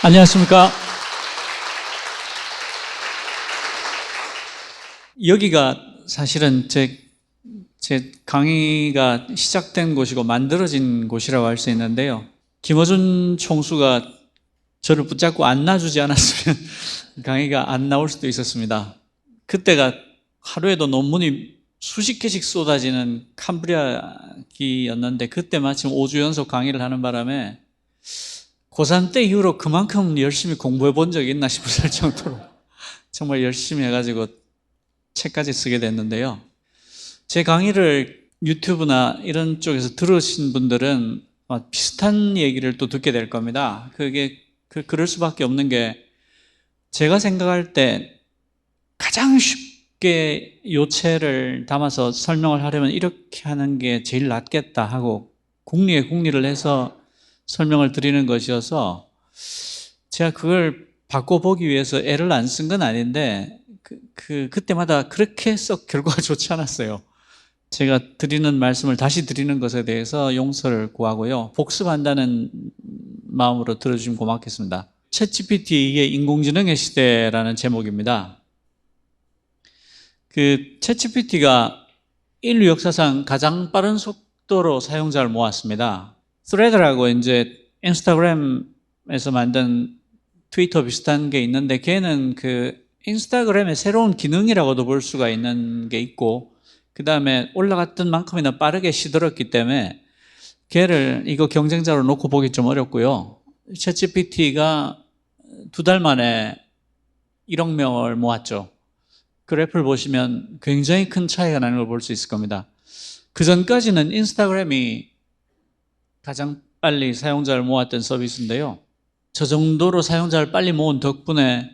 안녕하십니까. 여기가 사실은 제 강의가 시작된 곳이고 만들어진 곳이라고 할 수 있는데요. 김어준 총수가 저를 붙잡고 안 놔주지 않았으면 강의가 안 나올 수도 있었습니다. 그때가 하루에도 논문이 수십 개씩 쏟아지는 캄브리아기였는데 그때 마침 5주 연속 강의를 하는 바람에 고3 때 이후로 그만큼 열심히 공부해 본 적이 있나 싶을 정도로 정말 열심히 해가지고 책까지 쓰게 됐는데요. 제 강의를 유튜브나 이런 쪽에서 들으신 분들은 비슷한 얘기를 또 듣게 될 겁니다. 그럴 수밖에 없는 게 제가 생각할 때 가장 쉽게 요체를 담아서 설명을 하려면 이렇게 하는 게 제일 낫겠다 하고 공리에 공리를 해서 설명을 드리는 것이어서 제가 그걸 바꿔보기 위해서 애를 안 쓴 건 아닌데 그때마다 그렇게 썩 결과가 좋지 않았어요. 제가 드리는 말씀을 다시 드리는 것에 대해서 용서를 구하고요. 복습한다는 마음으로 들어주시면 고맙겠습니다. 챗GPT의 인공지능의 시대라는 제목입니다. 챗GPT가 인류 역사상 가장 빠른 속도로 사용자를 모았습니다. 스레드라고 이제 인스타그램에서 만든 트위터 비슷한 게 있는데 걔는 인스타그램의 새로운 기능이라고도 볼 수가 있는 게 있고 그 다음에 올라갔던 만큼이나 빠르게 시들었기 때문에 걔를 이거 경쟁자로 놓고 보기 좀 어렵고요. 챗GPT가 2달 만에 1억 명을 모았죠. 그래프를 보시면 굉장히 큰 차이가 나는 걸 볼 수 있을 겁니다. 그 전까지는 인스타그램이 가장 빨리 사용자를 모았던 서비스인데요. 저 정도로 사용자를 빨리 모은 덕분에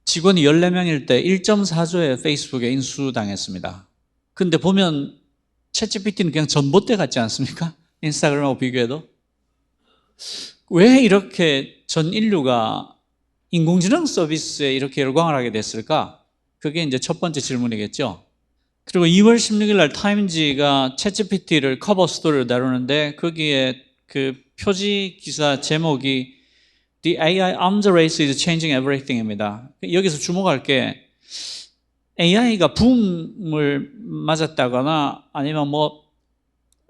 직원이 14명일 때 1.4조에 페이스북에 인수당했습니다. 근데 보면 챗GPT는 그냥 전봇대 같지 않습니까? 인스타그램하고 비교해도. 왜 이렇게 전 인류가 인공지능 서비스에 이렇게 열광을 하게 됐을까? 그게 이제 첫 번째 질문이겠죠. 그리고 2월 16일 날 타임지가 챗GPT를 커버 스토리로 다루는데 거기에 표지 기사 제목이 The AI Arms Race is Changing Everything입니다. 여기서 주목할 게 AI가 붐을 맞았다거나 아니면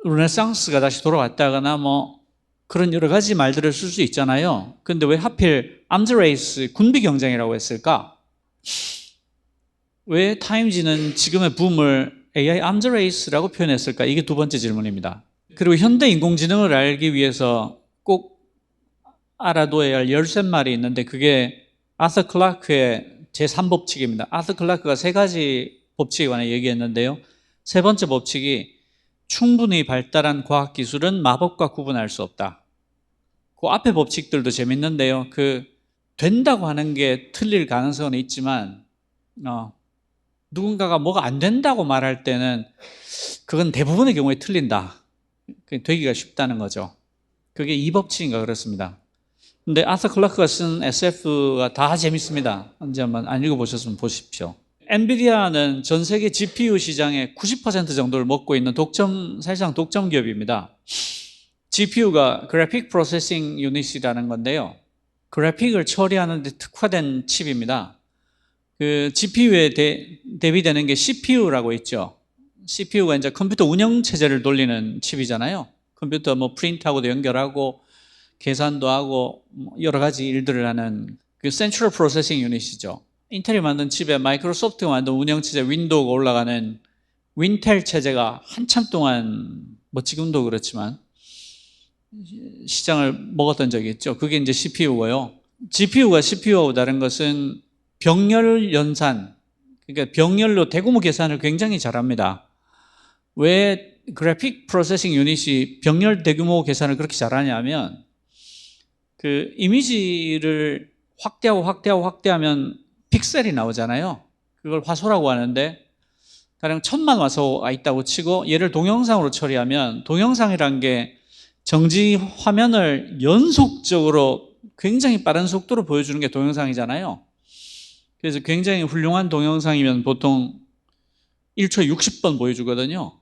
르네상스가 다시 돌아왔다거나 그런 여러 가지 말들을 쓸 수 있잖아요. 근데 왜 하필 Arms Race, 군비 경쟁이라고 했을까? 왜 타임지는 지금의 붐을 AI Arms Race라고 표현했을까? 이게 두 번째 질문입니다. 그리고 현대 인공지능을 알기 위해서 꼭 알아둬야 할 13말이 있는데 그게 아서 클라크의 제3법칙입니다. 아서 클라크가 3가지 법칙에 관해 얘기했는데요. 세 번째 법칙이 충분히 발달한 과학기술은 마법과 구분할 수 없다. 그 앞에 법칙들도 재밌는데요. 된다고 하는 게 틀릴 가능성은 있지만 누군가가 뭐가 안 된다고 말할 때는 그건 대부분의 경우에 틀린다. 되기가 쉽다는 거죠. 그게 이 법칙인가 그렇습니다. 근데 아서 클라크가 쓴 SF가 다 재밌습니다. 언제 한번 안 읽어보셨으면 보십시오. 엔비디아는 전 세계 GPU 시장의 90% 정도를 먹고 있는 사실상 독점 기업입니다. GPU가 그래픽 프로세싱 유닛이라는 건데요. 그래픽을 처리하는 데 특화된 칩입니다. GPU에 대비되는 게 CPU라고 있죠. CPU가 이제 컴퓨터 운영체제를 돌리는 칩이잖아요. 컴퓨터 프린트하고도 연결하고 계산도 하고 여러 가지 일들을 하는 센트럴 프로세싱 유닛이죠. 인텔이 만든 칩에 마이크로소프트가 만든 운영체제 윈도우가 올라가는 윈텔 체제가 한참 동안 지금도 그렇지만 시장을 먹었던 적이 있죠. 그게 이제 CPU고요. GPU가 CPU하고 다른 것은 병렬 연산, 그러니까 병렬로 대규모 계산을 굉장히 잘합니다. 왜 그래픽 프로세싱 유닛이 병렬 대규모 계산을 그렇게 잘하냐면 이미지를 확대하면 픽셀이 나오잖아요. 그걸 화소라고 하는데 가령 1000만 화소가 있다고 치고 얘를 동영상으로 처리하면 동영상이란 게 정지 화면을 연속적으로 굉장히 빠른 속도로 보여주는 게 동영상이잖아요. 그래서 굉장히 훌륭한 동영상이면 보통 1초에 60번 보여주거든요.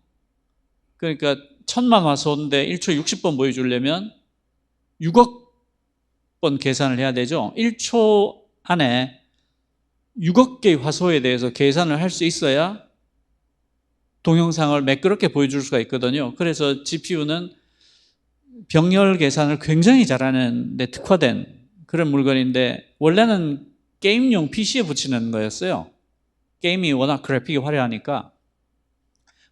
그러니까 1000만 화소인데 1초에 60번 보여주려면 6억 번 계산을 해야 되죠. 1초 안에 6억 개의 화소에 대해서 계산을 할 수 있어야 동영상을 매끄럽게 보여줄 수가 있거든요. 그래서 GPU는 병렬 계산을 굉장히 잘하는 데 특화된 그런 물건인데, 원래는 게임용 PC에 붙이는 거였어요. 게임이 워낙 그래픽이 화려하니까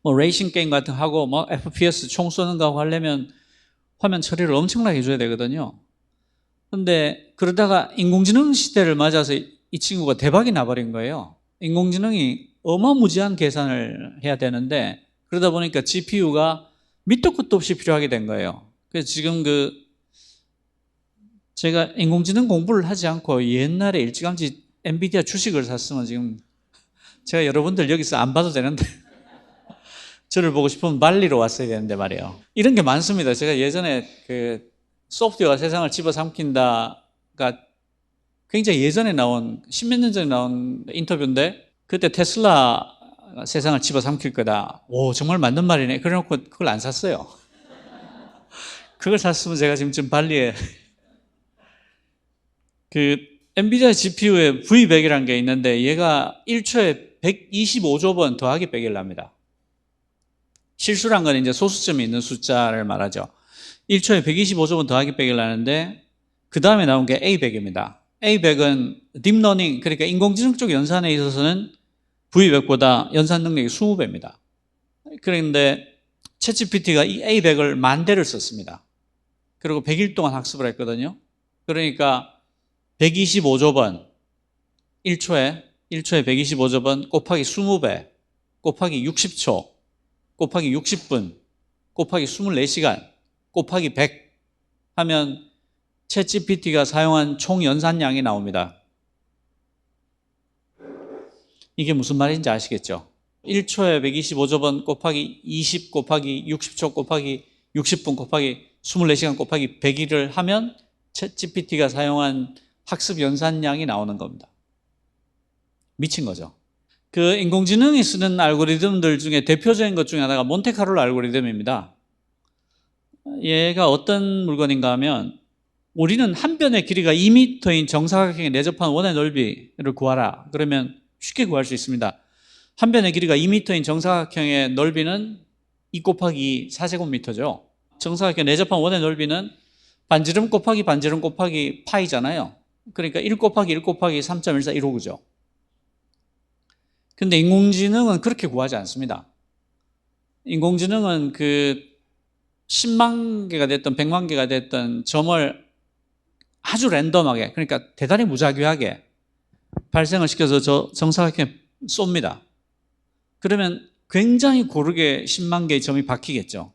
뭐 레이싱 게임 같은 거 하고 뭐 FPS 총 쏘는 거 하려면 화면 처리를 엄청나게 해줘야 되거든요. 근데 그러다가 인공지능 시대를 맞아서 이 친구가 대박이 나버린 거예요. 인공지능이 어마무지한 계산을 해야 되는데, 그러다 보니까 GPU가 밑도 끝도 없이 필요하게 된 거예요. 그래서 지금 제가 인공지능 공부를 하지 않고 옛날에 일찌감치 엔비디아 주식을 샀으면 지금 제가 여러분들 여기서 안 봐도 되는데 저를 보고 싶으면 말리러 왔어야 되는데 말이에요. 이런 게 많습니다. 제가 예전에 그 소프트웨어가 세상을 집어삼킨다가 굉장히 예전에 나온, 십몇 년 전에 나온 인터뷰인데, 그때 테슬라가 세상을 집어삼킬 거다. 오, 정말 맞는 말이네. 그래 놓고 그걸 안 샀어요. 그걸 샀으면 제가 지금 좀 발리에 그 엔비디아 GPU에 V100이라는 게 있는데, 얘가 1초에 125조 번 더하기 빼기를 합니다. 실수란 건 이제 소수점이 있는 숫자를 말하죠. 1초에 125조 번 더하기 빼기를 하는데, 그 다음에 나온 게 A100입니다. A100은 딥러닝, 그러니까 인공지능 쪽 연산에 있어서는 V100보다 연산 능력이 20배입니다. 그런데 챗GPT가 이 A100을 10,000대를 썼습니다. 그리고 100일 동안 학습을 했거든요. 그러니까 125조 번, 1초에 125조 번 곱하기 20배, 곱하기 60초, 곱하기 60분, 곱하기 24시간, 곱하기 100 하면 챗GPT가 사용한 총 연산량이 나옵니다. 이게 무슨 말인지 아시겠죠? 1초에 125조 번 곱하기 20 곱하기 60초 곱하기 60분 곱하기 24시간 곱하기 100일을 하면 챗GPT가 사용한 학습 연산량이 나오는 겁니다. 미친 거죠. 그 인공지능이 쓰는 알고리즘들 중에 대표적인 것 중에 하나가 몬테카를로 알고리즘입니다. 얘가 어떤 물건인가 하면, 우리는 한 변의 길이가 2m인 정사각형에 내접한 원의 넓이를 구하라. 그러면 쉽게 구할 수 있습니다. 한 변의 길이가 2m인 정사각형의 넓이는 2 곱하기 4제곱미터죠. 정사각형에 내접한 원의 넓이는 반지름 곱하기 반지름 곱하기 파이잖아요. 그러니까 1 곱하기 1 곱하기 3.1415죠. 근데 인공지능은 그렇게 구하지 않습니다. 인공지능은 그 10만 개가 됐든 100만 개가 됐든 점을 아주 랜덤하게, 그러니까 대단히 무작위하게 발생을 시켜서 저 정사각형에 쏩니다. 그러면 굉장히 고르게 10만 개의 점이 박히겠죠.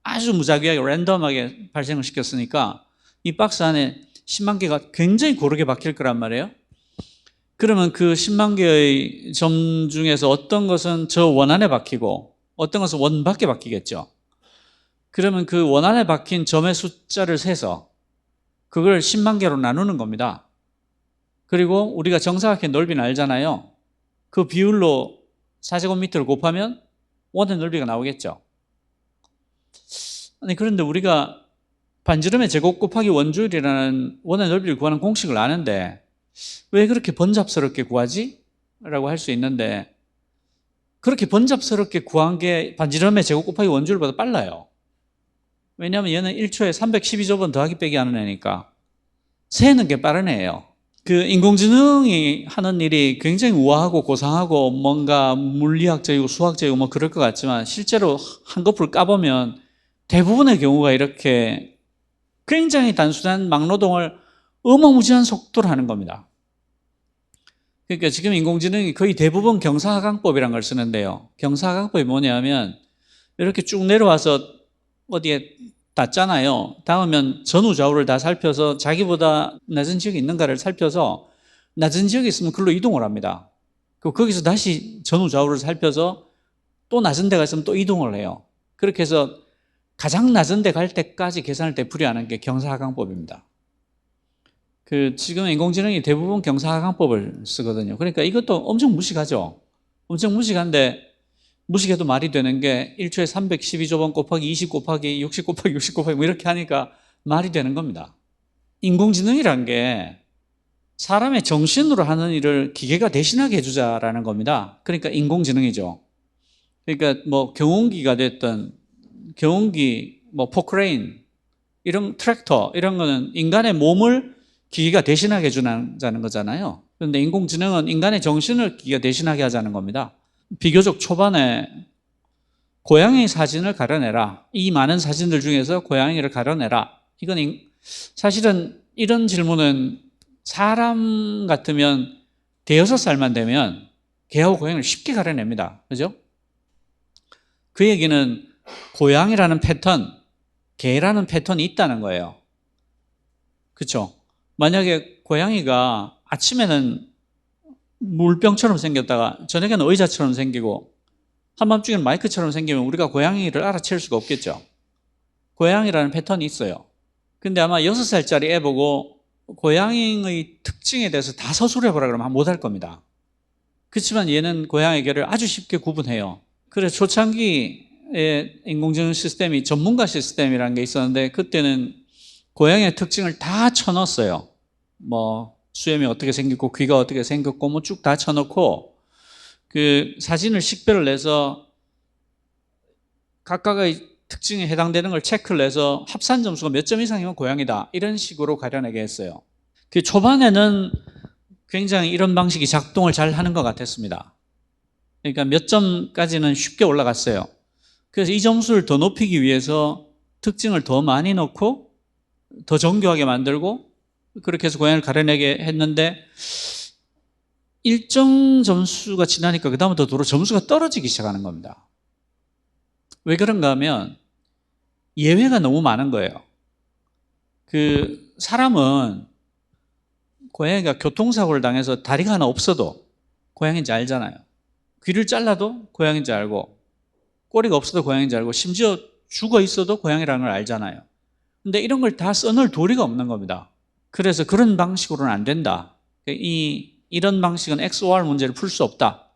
아주 무작위하게 랜덤하게 발생을 시켰으니까 이 박스 안에 10만 개가 굉장히 고르게 박힐 거란 말이에요. 그러면 그 10만 개의 점 중에서 어떤 것은 저 원 안에 박히고 어떤 것은 원 밖에 박히겠죠. 그러면 그 원 안에 박힌 점의 숫자를 세서 그걸 10만 개로 나누는 겁니다. 그리고 우리가 정사각형 넓이는 알잖아요. 그 비율로 4제곱미터를 곱하면 원의 넓이가 나오겠죠. 아니, 그런데 우리가 반지름의 제곱 곱하기 원주율이라는 원의 넓이를 구하는 공식을 아는데 왜 그렇게 번잡스럽게 구하지? 라고 할 수 있는데, 그렇게 번잡스럽게 구한 게 반지름의 제곱 곱하기 원주율보다 빨라요. 왜냐하면 얘는 1초에 312조 번 더하기 빼기 하는 애니까 세는 게 빠른 애예요. 그 인공지능이 하는 일이 굉장히 우아하고 고상하고 뭔가 물리학적이고 수학적이고 뭐 그럴 것 같지만, 실제로 한꺼풀 까보면 대부분의 경우가 이렇게 굉장히 단순한 막노동을 어마무지한 속도로 하는 겁니다. 그러니까 지금 인공지능이 거의 대부분 경사하강법이라는 걸 쓰는데요. 경사하강법이 뭐냐면, 이렇게 쭉 내려와서 어디에 닿잖아요. 닿으면 전후 좌우를 다 살펴서 자기보다 낮은 지역이 있는가를 살펴서 낮은 지역이 있으면 그걸로 이동을 합니다. 그리고 거기서 다시 전후 좌우를 살펴서 또 낮은 데가 있으면 또 이동을 해요. 그렇게 해서 가장 낮은 데 갈 때까지 계산을 되풀이하는 게 경사하강법입니다. 지금 인공지능이 대부분 경사하강법을 쓰거든요. 그러니까 이것도 엄청 무식하죠. 엄청 무식한데, 무식해도 말이 되는 게 1초에 312조 번 곱하기 20 곱하기 60 곱하기 60 곱하기 뭐 이렇게 하니까 말이 되는 겁니다. 인공지능이란 게 사람의 정신으로 하는 일을 기계가 대신하게 해주자라는 겁니다. 그러니까 인공지능이죠. 그러니까 뭐 경운기가 됐든 경운기, 뭐 포크레인, 이런 트랙터 이런 거는 인간의 몸을 기계가 대신하게 해주자는 거잖아요. 그런데 인공지능은 인간의 정신을 기계가 대신하게 하자는 겁니다. 비교적 초반에 고양이 사진을 가려내라. 이 많은 사진들 중에서 고양이를 가려내라. 이건 사실은 이런 질문은 사람 같으면 대여섯 살만 되면 개하고 고양이를 쉽게 가려냅니다. 그죠? 그 얘기는 고양이라는 패턴, 개라는 패턴이 있다는 거예요. 그렇죠? 만약에 고양이가 아침에는 물병처럼 생겼다가 저녁에는 의자처럼 생기고 한밤중에는 마이크처럼 생기면 우리가 고양이를 알아챌 수가 없겠죠. 고양이라는 패턴이 있어요. 근데 아마 6살짜리 애 보고 고양이의 특징에 대해서 다 서술해보라 그러면 못할 겁니다. 그렇지만 얘는 고양이 개를 아주 쉽게 구분해요. 그래서 초창기에 인공지능 시스템이 전문가 시스템이라는 게 있었는데 그때는 고양이의 특징을 다 쳐넣었어요. 뭐 수염이 어떻게 생겼고 귀가 어떻게 생겼고 뭐 쭉 다 쳐넣고 그 사진을 식별을 내서 각각의 특징에 해당되는 걸 체크를 해서 합산 점수가 몇 점 이상이면 고양이다 이런 식으로 가려내게 했어요. 그 초반에는 굉장히 이런 방식이 작동을 잘 하는 것 같았습니다. 그러니까 몇 점까지는 쉽게 올라갔어요. 그래서 이 점수를 더 높이기 위해서 특징을 더 많이 넣고 더 정교하게 만들고 그렇게 해서 고양이를 가려내게 했는데 일정 점수가 지나니까 그 다음부터 도로 점수가 떨어지기 시작하는 겁니다. 왜 그런가 하면 예외가 너무 많은 거예요. 그 사람은 고양이가 교통사고를 당해서 다리가 하나 없어도 고양이인지 알잖아요. 귀를 잘라도 고양이인지 알고 꼬리가 없어도 고양이인지 알고 심지어 죽어 있어도 고양이라는 걸 알잖아요. 근데 이런 걸 다 써놓을 도리가 없는 겁니다. 그래서 그런 방식으로는 안 된다. 이런 방식은 XOR 문제를 풀 수 없다.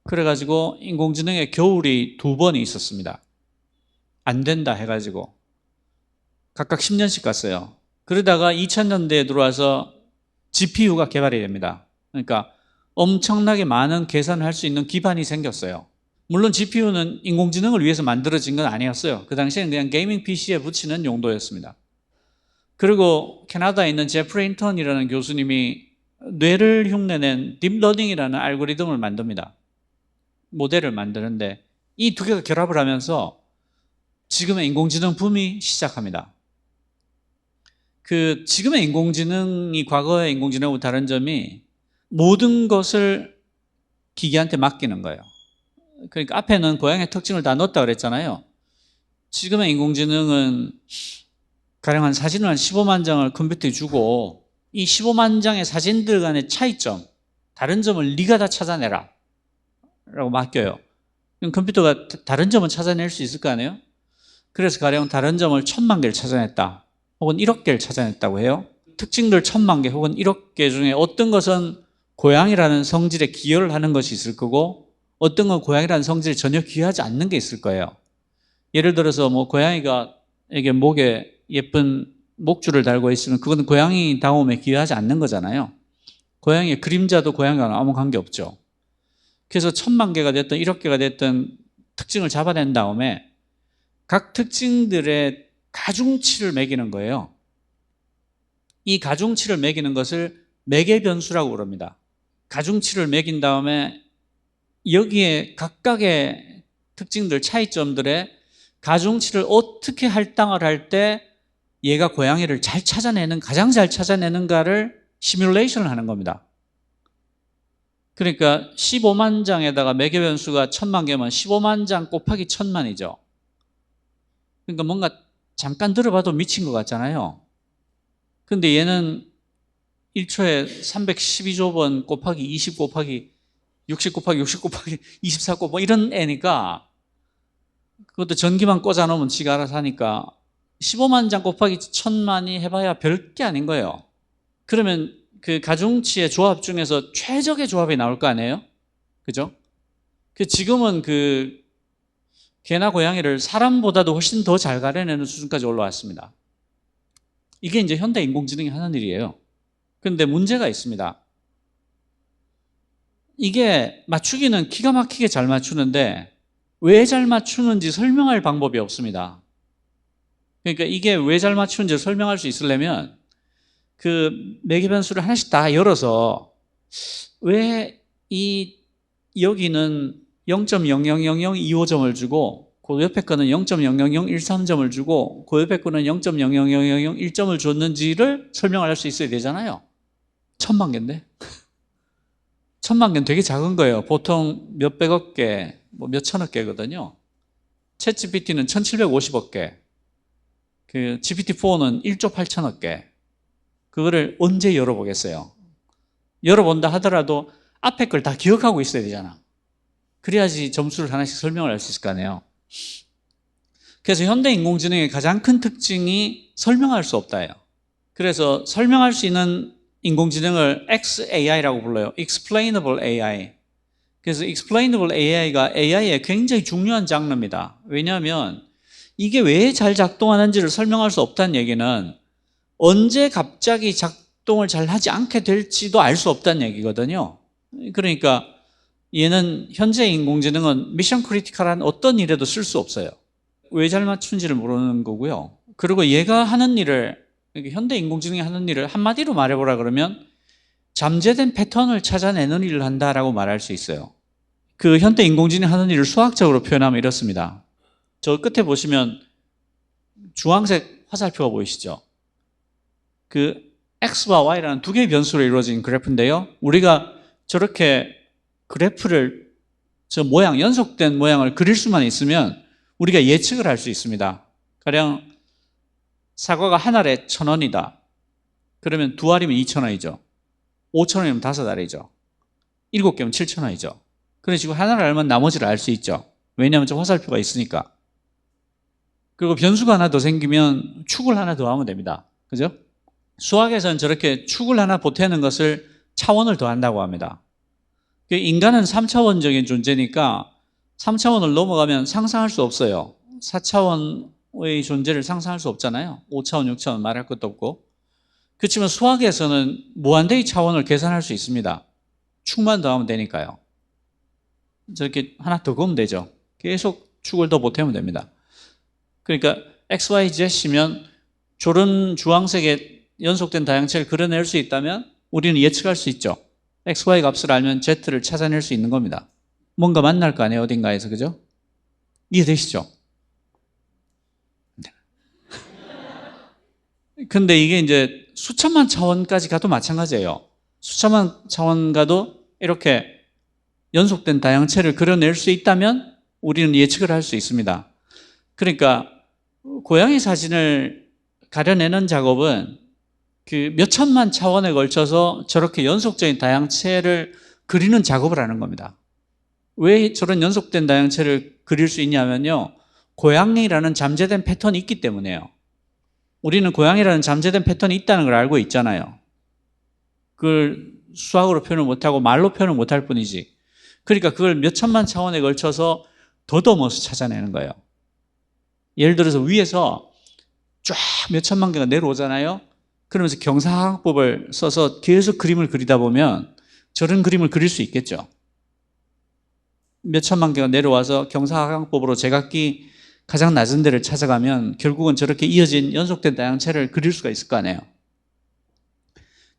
그래가지고 인공지능의 겨울이 2번이 있었습니다. 안 된다 해가지고 각각 10년씩 갔어요. 그러다가 2000년대에 들어와서 GPU가 개발이 됩니다. 그러니까 엄청나게 많은 계산을 할 수 있는 기반이 생겼어요. 물론 GPU는 인공지능을 위해서 만들어진 건 아니었어요. 그 당시에는 그냥 게이밍 PC에 붙이는 용도였습니다. 그리고 캐나다에 있는 제프리 인턴이라는 교수님이 뇌를 흉내낸 딥러닝이라는 알고리즘을 만듭니다. 모델을 만드는데 이 두 개가 결합을 하면서 지금의 인공지능 붐이 시작합니다. 그 지금의 인공지능이 과거의 인공지능하고 다른 점이 모든 것을 기계한테 맡기는 거예요. 그러니까 앞에는 고양이의 특징을 다 넣었다 그랬잖아요. 지금의 인공지능은 가령 한 사진을 한 15만 장을 컴퓨터에 주고 이 15만 장의 사진들 간의 차이점, 다른 점을 네가 다 찾아내라 라고 맡겨요. 그럼 컴퓨터가 다른 점은 찾아낼 수 있을 거 아니에요? 그래서 가령 다른 점을 1000만 개를 찾아냈다 혹은 1억 개를 찾아냈다고 해요. 특징들 1000만 개 혹은 1억 개 중에 어떤 것은 고양이라는 성질에 기여를 하는 것이 있을 거고 어떤 건 고양이라는 성질에 전혀 기여하지 않는 게 있을 거예요. 예를 들어서 뭐 고양이가 이게 목에 예쁜 목줄을 달고 있으면 그건 고양이 다움에 기여하지 않는 거잖아요. 고양이의 그림자도 고양이와는 아무 관계없죠. 그래서 1000만 개가 됐든 1억 개가 됐든 특징을 잡아낸 다음에 각 특징들의 가중치를 매기는 거예요. 이 가중치를 매기는 것을 매개 변수라고 부릅니다. 가중치를 매긴 다음에 여기에 각각의 특징들, 차이점들의 가중치를 어떻게 할당을 할 때 얘가 고양이를 잘 찾아내는, 가장 잘 찾아내는가를 시뮬레이션을 하는 겁니다. 그러니까 15만 장에다가 매개 변수가 1000만 개면 15만 장 곱하기 1000만이죠. 그러니까 뭔가 잠깐 들어봐도 미친 것 같잖아요. 근데 얘는 1초에 312조 번 곱하기 20 곱하기 60 곱하기 60 곱하기 24 곱 뭐 이런 애니까 그것도 전기만 꽂아 놓으면 지가 알아서 하니까 15만 장 곱하기 1000만이 해봐야 별게 아닌 거예요. 그러면 그 가중치의 조합 중에서 최적의 조합이 나올 거 아니에요? 그죠? 지금은 그 개나 고양이를 사람보다도 훨씬 더 잘 가려내는 수준까지 올라왔습니다. 이게 이제 현대 인공지능이 하는 일이에요. 그런데 문제가 있습니다. 이게 맞추기는 기가 막히게 잘 맞추는데 왜 잘 맞추는지 설명할 방법이 없습니다. 그러니까 이게 왜 잘 맞추는지 설명할 수 있으려면 그 매개 변수를 하나씩 다 열어서 왜 여기는 0.000025점을 주고 그 옆에 거는 0.00013점을 주고 그 옆에 거는 0.00001점을 줬는지를 설명할 수 있어야 되잖아요. 1000만 개인데? 1000만 개는 되게 작은 거예요. 보통 몇백억 개, 뭐 몇천억 개거든요. 챗GPT는 1750억 개, 그 GPT-4는 1조 8천억 개. 그거를 언제 열어보겠어요? 열어본다 하더라도 앞에 걸 다 기억하고 있어야 되잖아. 그래야지 점수를 하나씩 설명을 할 수 있을 거 아니에요. 그래서 현대 인공지능의 가장 큰 특징이 설명할 수 없다예요. 그래서 설명할 수 있는 인공지능을 XAI라고 불러요. Explainable AI. 그래서 Explainable AI가 AI의 굉장히 중요한 장르입니다. 왜냐하면 이게 왜 잘 작동하는지를 설명할 수 없다는 얘기는 언제 갑자기 작동을 잘 하지 않게 될지도 알 수 없다는 얘기거든요. 그러니까 얘는 현재 인공지능은 미션 크리티컬한 어떤 일에도 쓸 수 없어요. 왜 잘 맞춘지를 모르는 거고요. 그리고 얘가 하는 일을, 현대 인공지능이 하는 일을 한마디로 말해보라 그러면 잠재된 패턴을 찾아내는 일을 한다라고 말할 수 있어요. 그 현대 인공지능이 하는 일을 수학적으로 표현하면 이렇습니다. 저 끝에 보시면 주황색 화살표가 보이시죠? 그 X와 Y라는 두 개의 변수로 이루어진 그래프인데요. 우리가 저렇게 그래프를, 저 모양, 연속된 모양을 그릴 수만 있으면 우리가 예측을 할 수 있습니다. 가령 사과가 한 알에 1,000원이다. 그러면 두 알이면 2,000원이죠. 5,000원이면 다섯 알이죠. 7개면 7,000원이죠. 그런 식으로 하나를 알면 나머지를 알 수 있죠. 왜냐하면 저 화살표가 있으니까. 그리고 변수가 하나 더 생기면 축을 하나 더 하면 됩니다. 그죠? 수학에서는 저렇게 축을 하나 보태는 것을 차원을 더한다고 합니다. 인간은 3차원적인 존재니까 3차원을 넘어가면 상상할 수 없어요. 4차원의 존재를 상상할 수 없잖아요. 5차원, 6차원 말할 것도 없고. 그렇지만 수학에서는 무한대의 차원을 계산할 수 있습니다. 축만 더하면 되니까요. 저렇게 하나 더 그으면 되죠. 계속 축을 더 보태면 됩니다. 그러니까 X, Y, Z이면 저런 주황색의 연속된 다양체를 그려낼 수 있다면 우리는 예측할 수 있죠. X, Y 값을 알면 Z를 찾아낼 수 있는 겁니다. 뭔가 만날 거 아니에요, 어딘가에서. 그죠? 이해되시죠? 근데 이게 이제 수천만 차원까지 가도 마찬가지예요. 수천만 차원 가도 이렇게 연속된 다양체를 그려낼 수 있다면 우리는 예측을 할 수 있습니다. 그러니까 고양이 사진을 가려내는 작업은 그 몇천만 차원에 걸쳐서 저렇게 연속적인 다양체를 그리는 작업을 하는 겁니다. 왜 저런 연속된 다양체를 그릴 수 있냐면요, 고양이라는 잠재된 패턴이 있기 때문에요. 우리는 고양이라는 잠재된 패턴이 있다는 걸 알고 있잖아요. 그걸 수학으로 표현을 못하고 말로 표현을 못할 뿐이지. 그러니까 그걸 몇천만 차원에 걸쳐서 더듬어서 찾아내는 거예요. 예를 들어서 위에서 쫙 몇천만 개가 내려오잖아요. 그러면서 경사학법을 써서 계속 그림을 그리다 보면 저런 그림을 그릴 수 있겠죠. 몇천만 개가 내려와서 경사각형법으로 제각기 가장 낮은 데를 찾아가면 결국은 저렇게 이어진 연속된 다양체를 그릴 수가 있을 거 아니에요.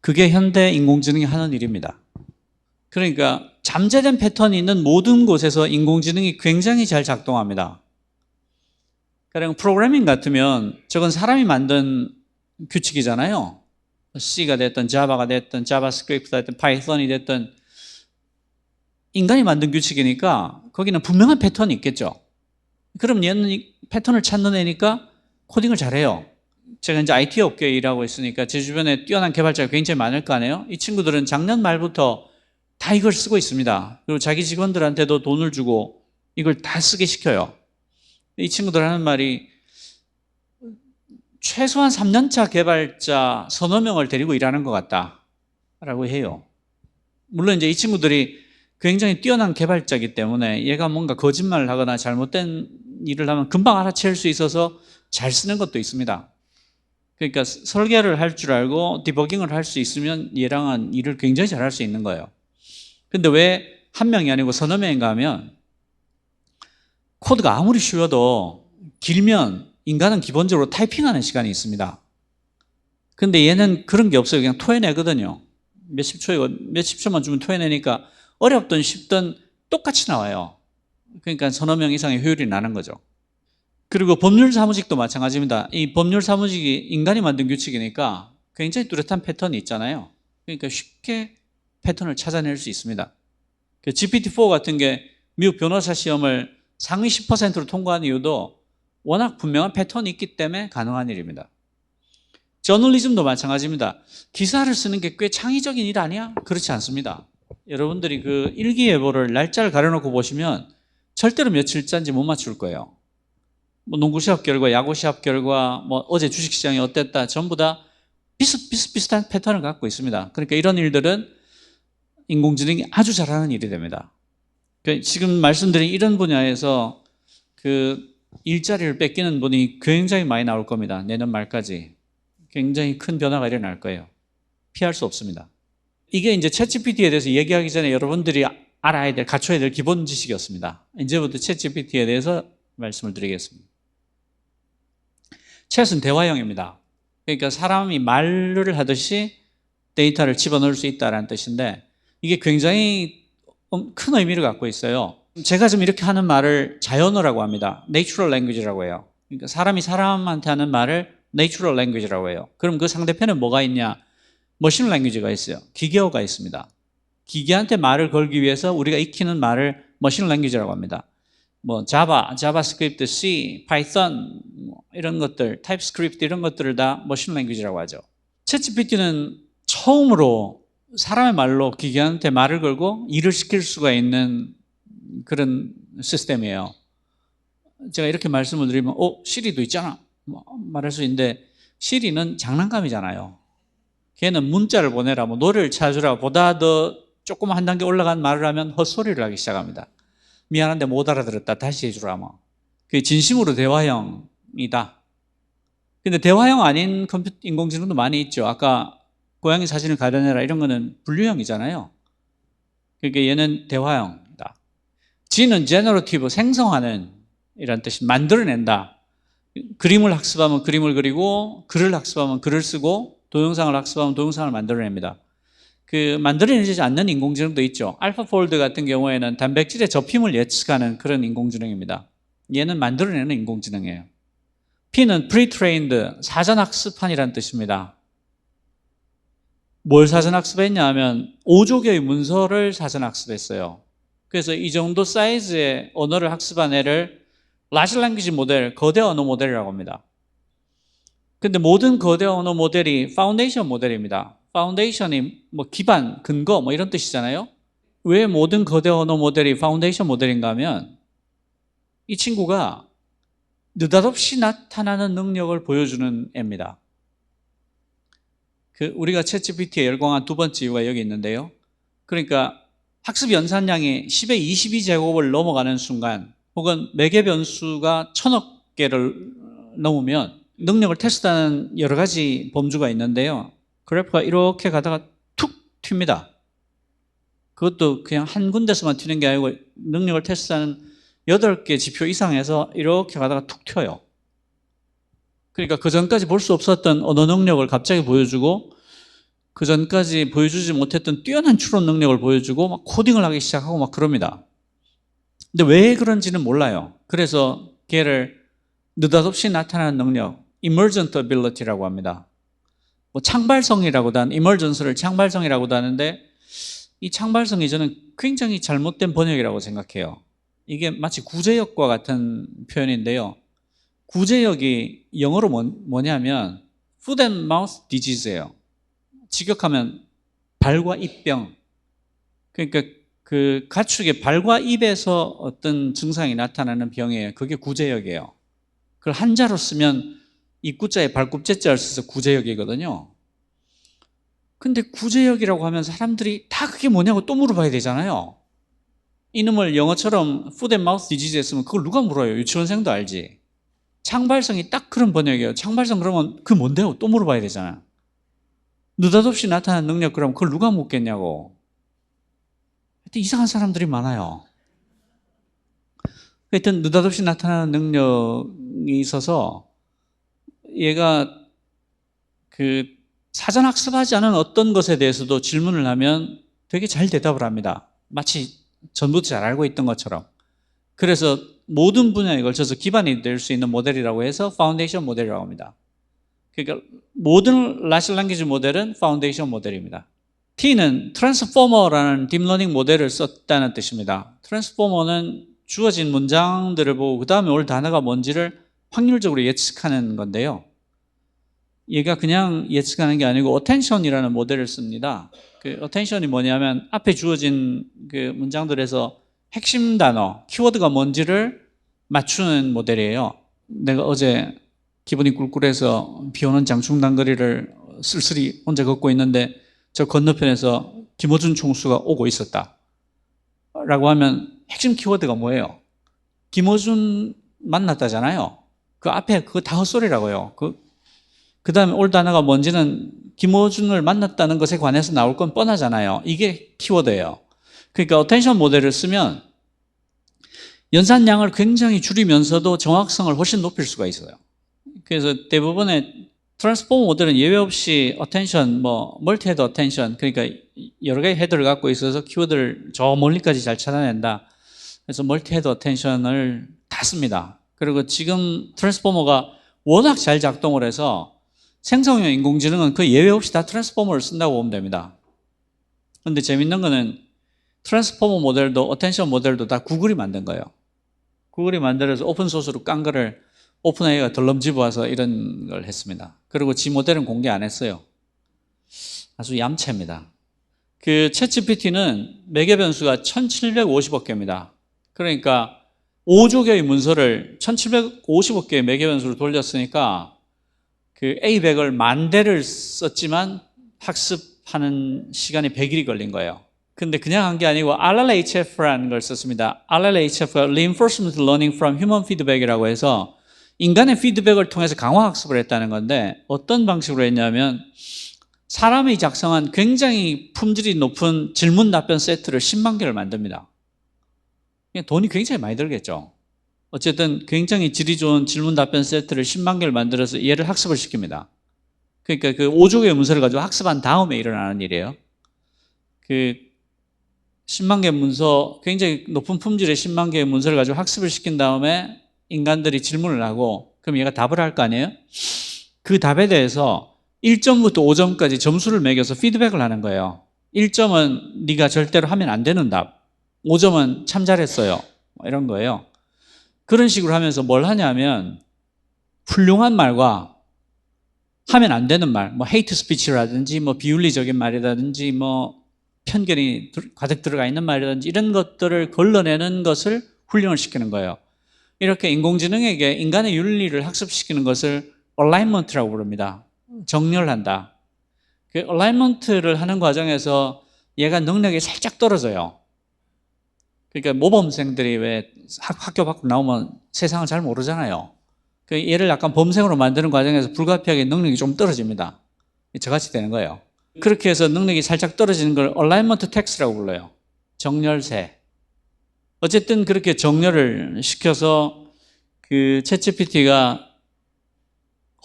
그게 현대 인공지능이 하는 일입니다. 그러니까 잠재된 패턴이 있는 모든 곳에서 인공지능이 굉장히 잘 작동합니다. 가령 프로그래밍 같으면 저건 사람이 만든 규칙이잖아요. C가 됐든 자바가 됐든 자바스크립트가 됐든 파이썬이 됐든 인간이 만든 규칙이니까 거기는 분명한 패턴이 있겠죠. 그럼 얘는 이 패턴을 찾는 애니까 코딩을 잘해요. 제가 이제 IT 업계에 일하고 있으니까 제 주변에 뛰어난 개발자가 굉장히 많을 거 아니에요. 이 친구들은 작년 말부터 다 이걸 쓰고 있습니다. 그리고 자기 직원들한테도 돈을 주고 이걸 다 쓰게 시켜요. 이 친구들 하는 말이 최소한 3년차 개발자 서너 명을 데리고 일하는 것 같다라고 해요. 물론 이제 이 친구들이 굉장히 뛰어난 개발자이기 때문에 얘가 뭔가 거짓말을 하거나 잘못된 일을 하면 금방 알아챌 수 있어서 잘 쓰는 것도 있습니다. 그러니까 설계를 할 줄 알고 디버깅을 할 수 있으면 얘랑은 일을 굉장히 잘할 수 있는 거예요. 근데 왜 한 명이 아니고 서너 명인가 하면 코드가 아무리 쉬워도 길면 인간은 기본적으로 타이핑하는 시간이 있습니다. 근데 얘는 그런 게 없어요. 그냥 토해내거든요. 몇십 초만 주면 토해내니까 어렵든 쉽든 똑같이 나와요. 그러니까 서너 명 이상의 효율이 나는 거죠. 그리고 법률 사무직도 마찬가지입니다. 이 법률 사무직이 인간이 만든 규칙이니까 굉장히 뚜렷한 패턴이 있잖아요. 그러니까 쉽게 패턴을 찾아낼 수 있습니다. GPT-4 같은 게 미국 변호사 시험을 상위 10%로 통과한 이유도 워낙 분명한 패턴이 있기 때문에 가능한 일입니다. 저널리즘도 마찬가지입니다. 기사를 쓰는 게 꽤 창의적인 일 아니야? 그렇지 않습니다. 여러분들이 그 일기예보를 날짜를 가려놓고 보시면 절대로 며칠자인지 못 맞출 거예요. 뭐 농구 시합 결과, 야구 시합 결과, 뭐 어제 주식시장이 어땠다, 전부 다 비슷비슷한 패턴을 갖고 있습니다. 그러니까 이런 일들은 인공지능이 아주 잘하는 일이 됩니다. 그러니까 지금 말씀드린 이런 분야에서 그 일자리를 뺏기는 분이 굉장히 많이 나올 겁니다. 내년 말까지 굉장히 큰 변화가 일어날 거예요. 피할 수 없습니다. 이게 이제 챗GPT에 대해서 얘기하기 전에 여러분들이 알아야 될, 갖춰야 될 기본 지식이었습니다. 이제부터 챗GPT에 대해서 말씀을 드리겠습니다. 챗은 대화형입니다. 그러니까 사람이 말을 하듯이 데이터를 집어넣을 수 있다는 뜻인데 이게 굉장히 큰 의미를 갖고 있어요. 제가 지금 이렇게 하는 말을 자연어라고 합니다. Natural Language라고 해요. 그러니까 사람이 사람한테 하는 말을 Natural Language라고 해요. 그럼 그 상대편에 뭐가 있냐? Machine Language가 있어요. 기계어가 있습니다. 기계한테 말을 걸기 위해서 우리가 익히는 말을 Machine Language라고 합니다. 뭐 자바, 자바스크립트, C, 파이썬 이런 것들, 타입스크립트 이런 것들을 다 머신 랭귀지라고 하죠. 챗GPT는 처음으로 사람의 말로 기계한테 말을 걸고 일을 시킬 수가 있는 그런 시스템이에요. 제가 이렇게 말씀을 드리면 시리도 있잖아 말할 수 있는데 시리는 장난감이잖아요. 걔는 문자를 보내라, 뭐 노래를 찾으라 보다 더 조금 한 단계 올라간 말을 하면 헛소리를 하기 시작합니다. 미안한데 못 알아들었다. 다시 해주라. 뭐. 그게 진심으로 대화형이다. 근데 대화형 아닌 인공지능도 많이 있죠. 아까 고양이 사진을 가려내라 이런 거는 분류형이잖아요. 그러니까 얘는 대화형이다. G는 generative, 생성하는 이란 뜻이 만들어낸다. 그림을 학습하면 그림을 그리고 글을 학습하면 글을 쓰고 동영상을 학습하면 동영상을 만들어냅니다. 그 만들어내지 않는 인공지능도 있죠. 알파폴드 같은 경우에는 단백질의 접힘을 예측하는 그런 인공지능입니다. 얘는 만들어내는 인공지능이에요. P는 pre-trained, 사전학습한이라는 뜻입니다. 뭘 사전학습했냐 하면 5조 개의 문서를 사전학습했어요. 그래서 이 정도 사이즈의 언어를 학습한 애를 large language 모델, 거대 언어 모델이라고 합니다. 근데 모든 거대 언어 모델이 파운데이션 모델입니다. 파운데이션이 뭐 기반, 근거 뭐 이런 뜻이잖아요. 왜 모든 거대 언어 모델이 파운데이션 모델인가 하면 이 친구가 느닷없이 나타나는 능력을 보여주는 애입니다. 우리가 챗GPT에 열광한 두 번째 이유가 여기 있는데요. 그러니까 학습 연산량이 10의 22제곱을 넘어가는 순간 혹은 매개 변수가 1000억 개를 넘으면 능력을 테스트하는 여러 가지 범주가 있는데요. 그래프가 이렇게 가다가 툭 튑니다. 그것도 그냥 한 군데서만 튀는 게 아니고 능력을 테스트하는 8개 지표 이상에서 이렇게 가다가 툭 튀어요. 그러니까 그 전까지 볼 수 없었던 언어 능력을 갑자기 보여주고 그 전까지 보여주지 못했던 뛰어난 추론 능력을 보여주고 막 코딩을 하기 시작하고 막 그럽니다. 근데 왜 그런지는 몰라요. 그래서 걔를 느닷없이 나타나는 능력, emergent ability라고 합니다. 뭐 창발성이라고도 하는, emergence를 창발성이라고도 하는데 이 창발성이 저는 굉장히 잘못된 번역이라고 생각해요. 이게 마치 구제역과 같은 표현인데요. 구제역이 영어로 뭐냐면 foot and mouth disease예요. 직역하면 발과 입병. 그러니까 그 가축의 발과 입에서 어떤 증상이 나타나는 병이에요. 그게 구제역이에요. 그걸 한자로 쓰면 입구자에 발굽제자를 써서 구제역이거든요. 근데 구제역이라고 하면 사람들이 다 그게 뭐냐고 또 물어봐야 되잖아요. 이놈을 영어처럼 foot and mouth disease 했으면 그걸 누가 물어요? 유치원생도 알지. 창발성이 딱 그런 번역이에요. 창발성 그러면 그 뭔데요? 또 물어봐야 되잖아요. 느닷없이 나타나는 능력 그러면 그걸 누가 묻겠냐고. 하여튼 이상한 사람들이 많아요. 하여튼 느닷없이 나타나는 능력이 있어서 얘가 그 사전 학습하지 않은 어떤 것에 대해서도 질문을 하면 되게 잘 대답을 합니다. 마치 전부터 잘 알고 있던 것처럼. 그래서 모든 분야에 걸쳐서 기반이 될 수 있는 모델이라고 해서 파운데이션 모델이라고 합니다. 그러니까 모든 라지 랭귀지 모델은 파운데이션 모델입니다. T는 트랜스포머라는 딥러닝 모델을 썼다는 뜻입니다. 트랜스포머는 주어진 문장들을 보고 그 다음에 올 단어가 뭔지를 확률적으로 예측하는 건데요. 얘가 그냥 예측하는 게 아니고 어텐션이라는 모델을 씁니다. 그 어텐션이 뭐냐면 앞에 주어진 그 문장들에서 핵심 단어, 키워드가 뭔지를 맞추는 모델이에요. 내가 어제 기분이 꿀꿀해서 비 오는 장충단거리를 쓸쓸히 혼자 걷고 있는데 저 건너편에서 김어준 총수가 오고 있었다 라고 하면 핵심 키워드가 뭐예요? 김어준 만났다잖아요. 그 앞에 그거 다 헛소리라고요. 그 다음에 올 단어가 뭔지는 김어준을 만났다는 것에 관해서 나올 건 뻔하잖아요. 이게 키워드예요. 그러니까 어텐션 모델을 쓰면 연산량을 굉장히 줄이면서도 정확성을 훨씬 높일 수가 있어요. 그래서 대부분의 트랜스포머 모델은 예외 없이 어텐션, 멀티 헤드 어텐션, 그러니까 여러 개의 헤드를 갖고 있어서 키워드를 저 멀리까지 잘 찾아낸다. 그래서 멀티 헤드 어텐션을 다 씁니다. 그리고 지금 트랜스포머가 워낙 잘 작동을 해서 생성형 인공지능은 그 예외 없이 다 트랜스포머를 쓴다고 보면 됩니다. 그런데 재밌는 거는 트랜스포머 모델도 어텐션 모델도 다 구글이 만든 거예요. 구글이 만들어서 오픈소스로 깐 거를 오픈AI가 덜렁집어와서 이런 걸 했습니다. 그리고 지 모델은 공개 안 했어요. 아주 얌체입니다. 그 챗GPT는 매개 변수가 1750억 개입니다. 그러니까 5조 개의 문서를 1750억 개의 매개 변수로 돌렸으니까 그 A100을 10,000대를 썼지만 학습하는 시간이 100일이 걸린 거예요. 근데 그냥 한 게 아니고 RLHF라는 걸 썼습니다. RLHF가 Reinforcement Learning from Human Feedback이라고 해서 인간의 피드백을 통해서 강화 학습을 했다는 건데 어떤 방식으로 했냐면 사람이 작성한 굉장히 품질이 높은 질문 답변 세트를 10만 개를 만듭니다. 돈이 굉장히 많이 들겠죠. 어쨌든 굉장히 질이 좋은 질문 답변 세트를 10만 개를 만들어서 얘를 학습을 시킵니다. 그러니까 그 5조 개의 문서를 가지고 학습한 다음에 일어나는 일이에요. 그 10만 개 문서, 굉장히 높은 품질의 10만 개의 문서를 가지고 학습을 시킨 다음에 인간들이 질문을 하고 그럼 얘가 답을 할 거 아니에요? 그 답에 대해서 1점부터 5점까지 점수를 매겨서 피드백을 하는 거예요. 1점은 네가 절대로 하면 안 되는 답, 5점은 참 잘했어요, 이런 거예요. 그런 식으로 하면서 뭘 하냐면 훌륭한 말과 하면 안 되는 말, 헤이트 스피치라든지 비윤리적인 말이라든지 편견이 가득 들어가 있는 말이라든지 이런 것들을 걸러내는 것을 훈련을 시키는 거예요. 이렇게 인공지능에게 인간의 윤리를 학습시키는 것을 얼라이먼트라고 부릅니다. 정렬한다. 그 얼라이먼트를 하는 과정에서 얘가 능력이 살짝 떨어져요. 그러니까 모범생들이 왜 학교 밖으로 나오면 세상을 잘 모르잖아요. 얘를 약간 범생으로 만드는 과정에서 불가피하게 능력이 좀 떨어집니다. 저같이 되는 거예요. 그렇게 해서 능력이 살짝 떨어지는 걸 얼라이먼트 텍스트라고 불러요. 정렬세. 어쨌든 그렇게 정렬을 시켜서 그 챗GPT가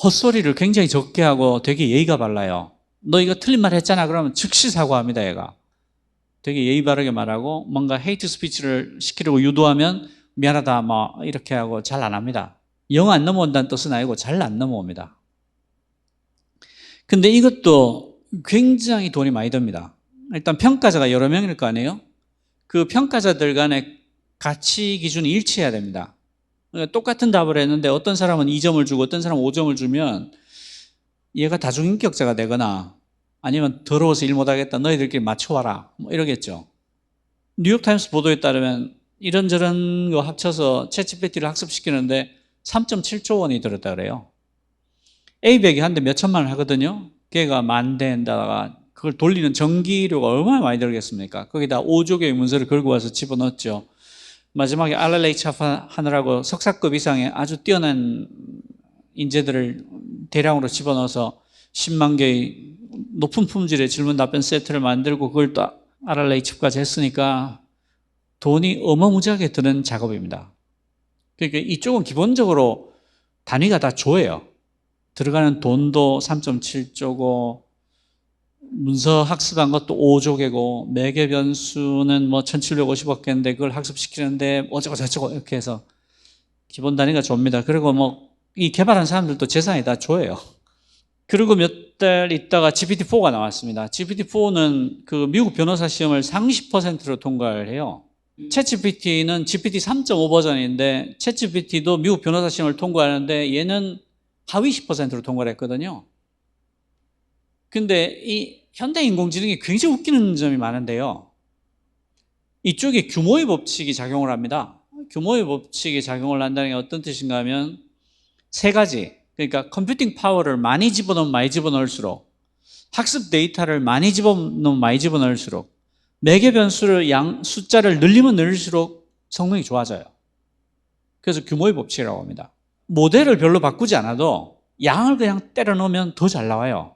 헛소리를 굉장히 적게 하고 되게 예의가 발라요. 너 이거 틀린 말 했잖아 그러면 즉시 사과합니다. 얘가 되게 예의 바르게 말하고 뭔가 헤이트 스피치를 시키려고 유도하면 미안하다 이렇게 하고 잘 안 합니다. 영 안 넘어온다는 뜻은 아니고 잘 안 넘어옵니다. 근데 이것도 굉장히 돈이 많이 듭니다. 일단 평가자가 여러 명일 거 아니에요? 그 평가자들 간의 가치 기준이 일치해야 됩니다. 그러니까 똑같은 답을 했는데 어떤 사람은 2점을 주고 어떤 사람은 5점을 주면 얘가 다중인격자가 되거나 아니면 더러워서 일 못하겠다 너희들끼리 맞춰와라 이러겠죠. 뉴욕타임스 보도에 따르면 이런저런 거 합쳐서 챗GPT를 학습시키는데 3.7조 원이 들었다 그래요. A100이 한 대 몇 천만 원 하거든요. 걔가 10,000대에다가 그걸 돌리는 전기료가 얼마나 많이 들겠습니까? 거기다 5조 개의 문서를 걸고 와서 집어넣었죠. 마지막에 RLH 하느라고 석사급 이상의 아주 뛰어난 인재들을 대량으로 집어넣어서 10만 개의 높은 품질의 질문 답변 세트를 만들고 그걸 또 RLH까지 했으니까 돈이 어마무지하게 드는 작업입니다. 그러니까 이쪽은 기본적으로 단위가 다 조예요. 들어가는 돈도 3.7조고 문서 학습한 것도 5조 개고 매개 변수는 뭐 1750억 개인데 그걸 학습시키는데 어쩌고 저쩌고 이렇게 해서 기본 단위가 좁니다. 그리고 뭐 이 개발한 사람들도 재산이 다 조예요. 그리고 몇 달 있다가 GPT-4가 나왔습니다. GPT-4는 그 미국 변호사 시험을 상위 10%로 통과를 해요. 챗GPT는 GPT 3.5 버전인데 챗GPT도 미국 변호사 시험을 통과하는데 얘는 하위 10%로 통과를 했거든요. 근데 이 현대 인공지능이 굉장히 웃기는 점이 많은데요. 이쪽에 규모의 법칙이 작용을 합니다. 규모의 법칙이 작용을 한다는 게 어떤 뜻인가 하면 세 가지. 그러니까 컴퓨팅 파워를 많이 집어넣으면 많이 집어넣을수록, 학습 데이터를 많이 집어넣으면 많이 집어넣을수록, 매개 변수를 숫자를 늘리면 늘릴수록 성능이 좋아져요. 그래서 규모의 법칙이라고 합니다. 모델을 별로 바꾸지 않아도 양을 그냥 때려 넣으면 더 잘 나와요.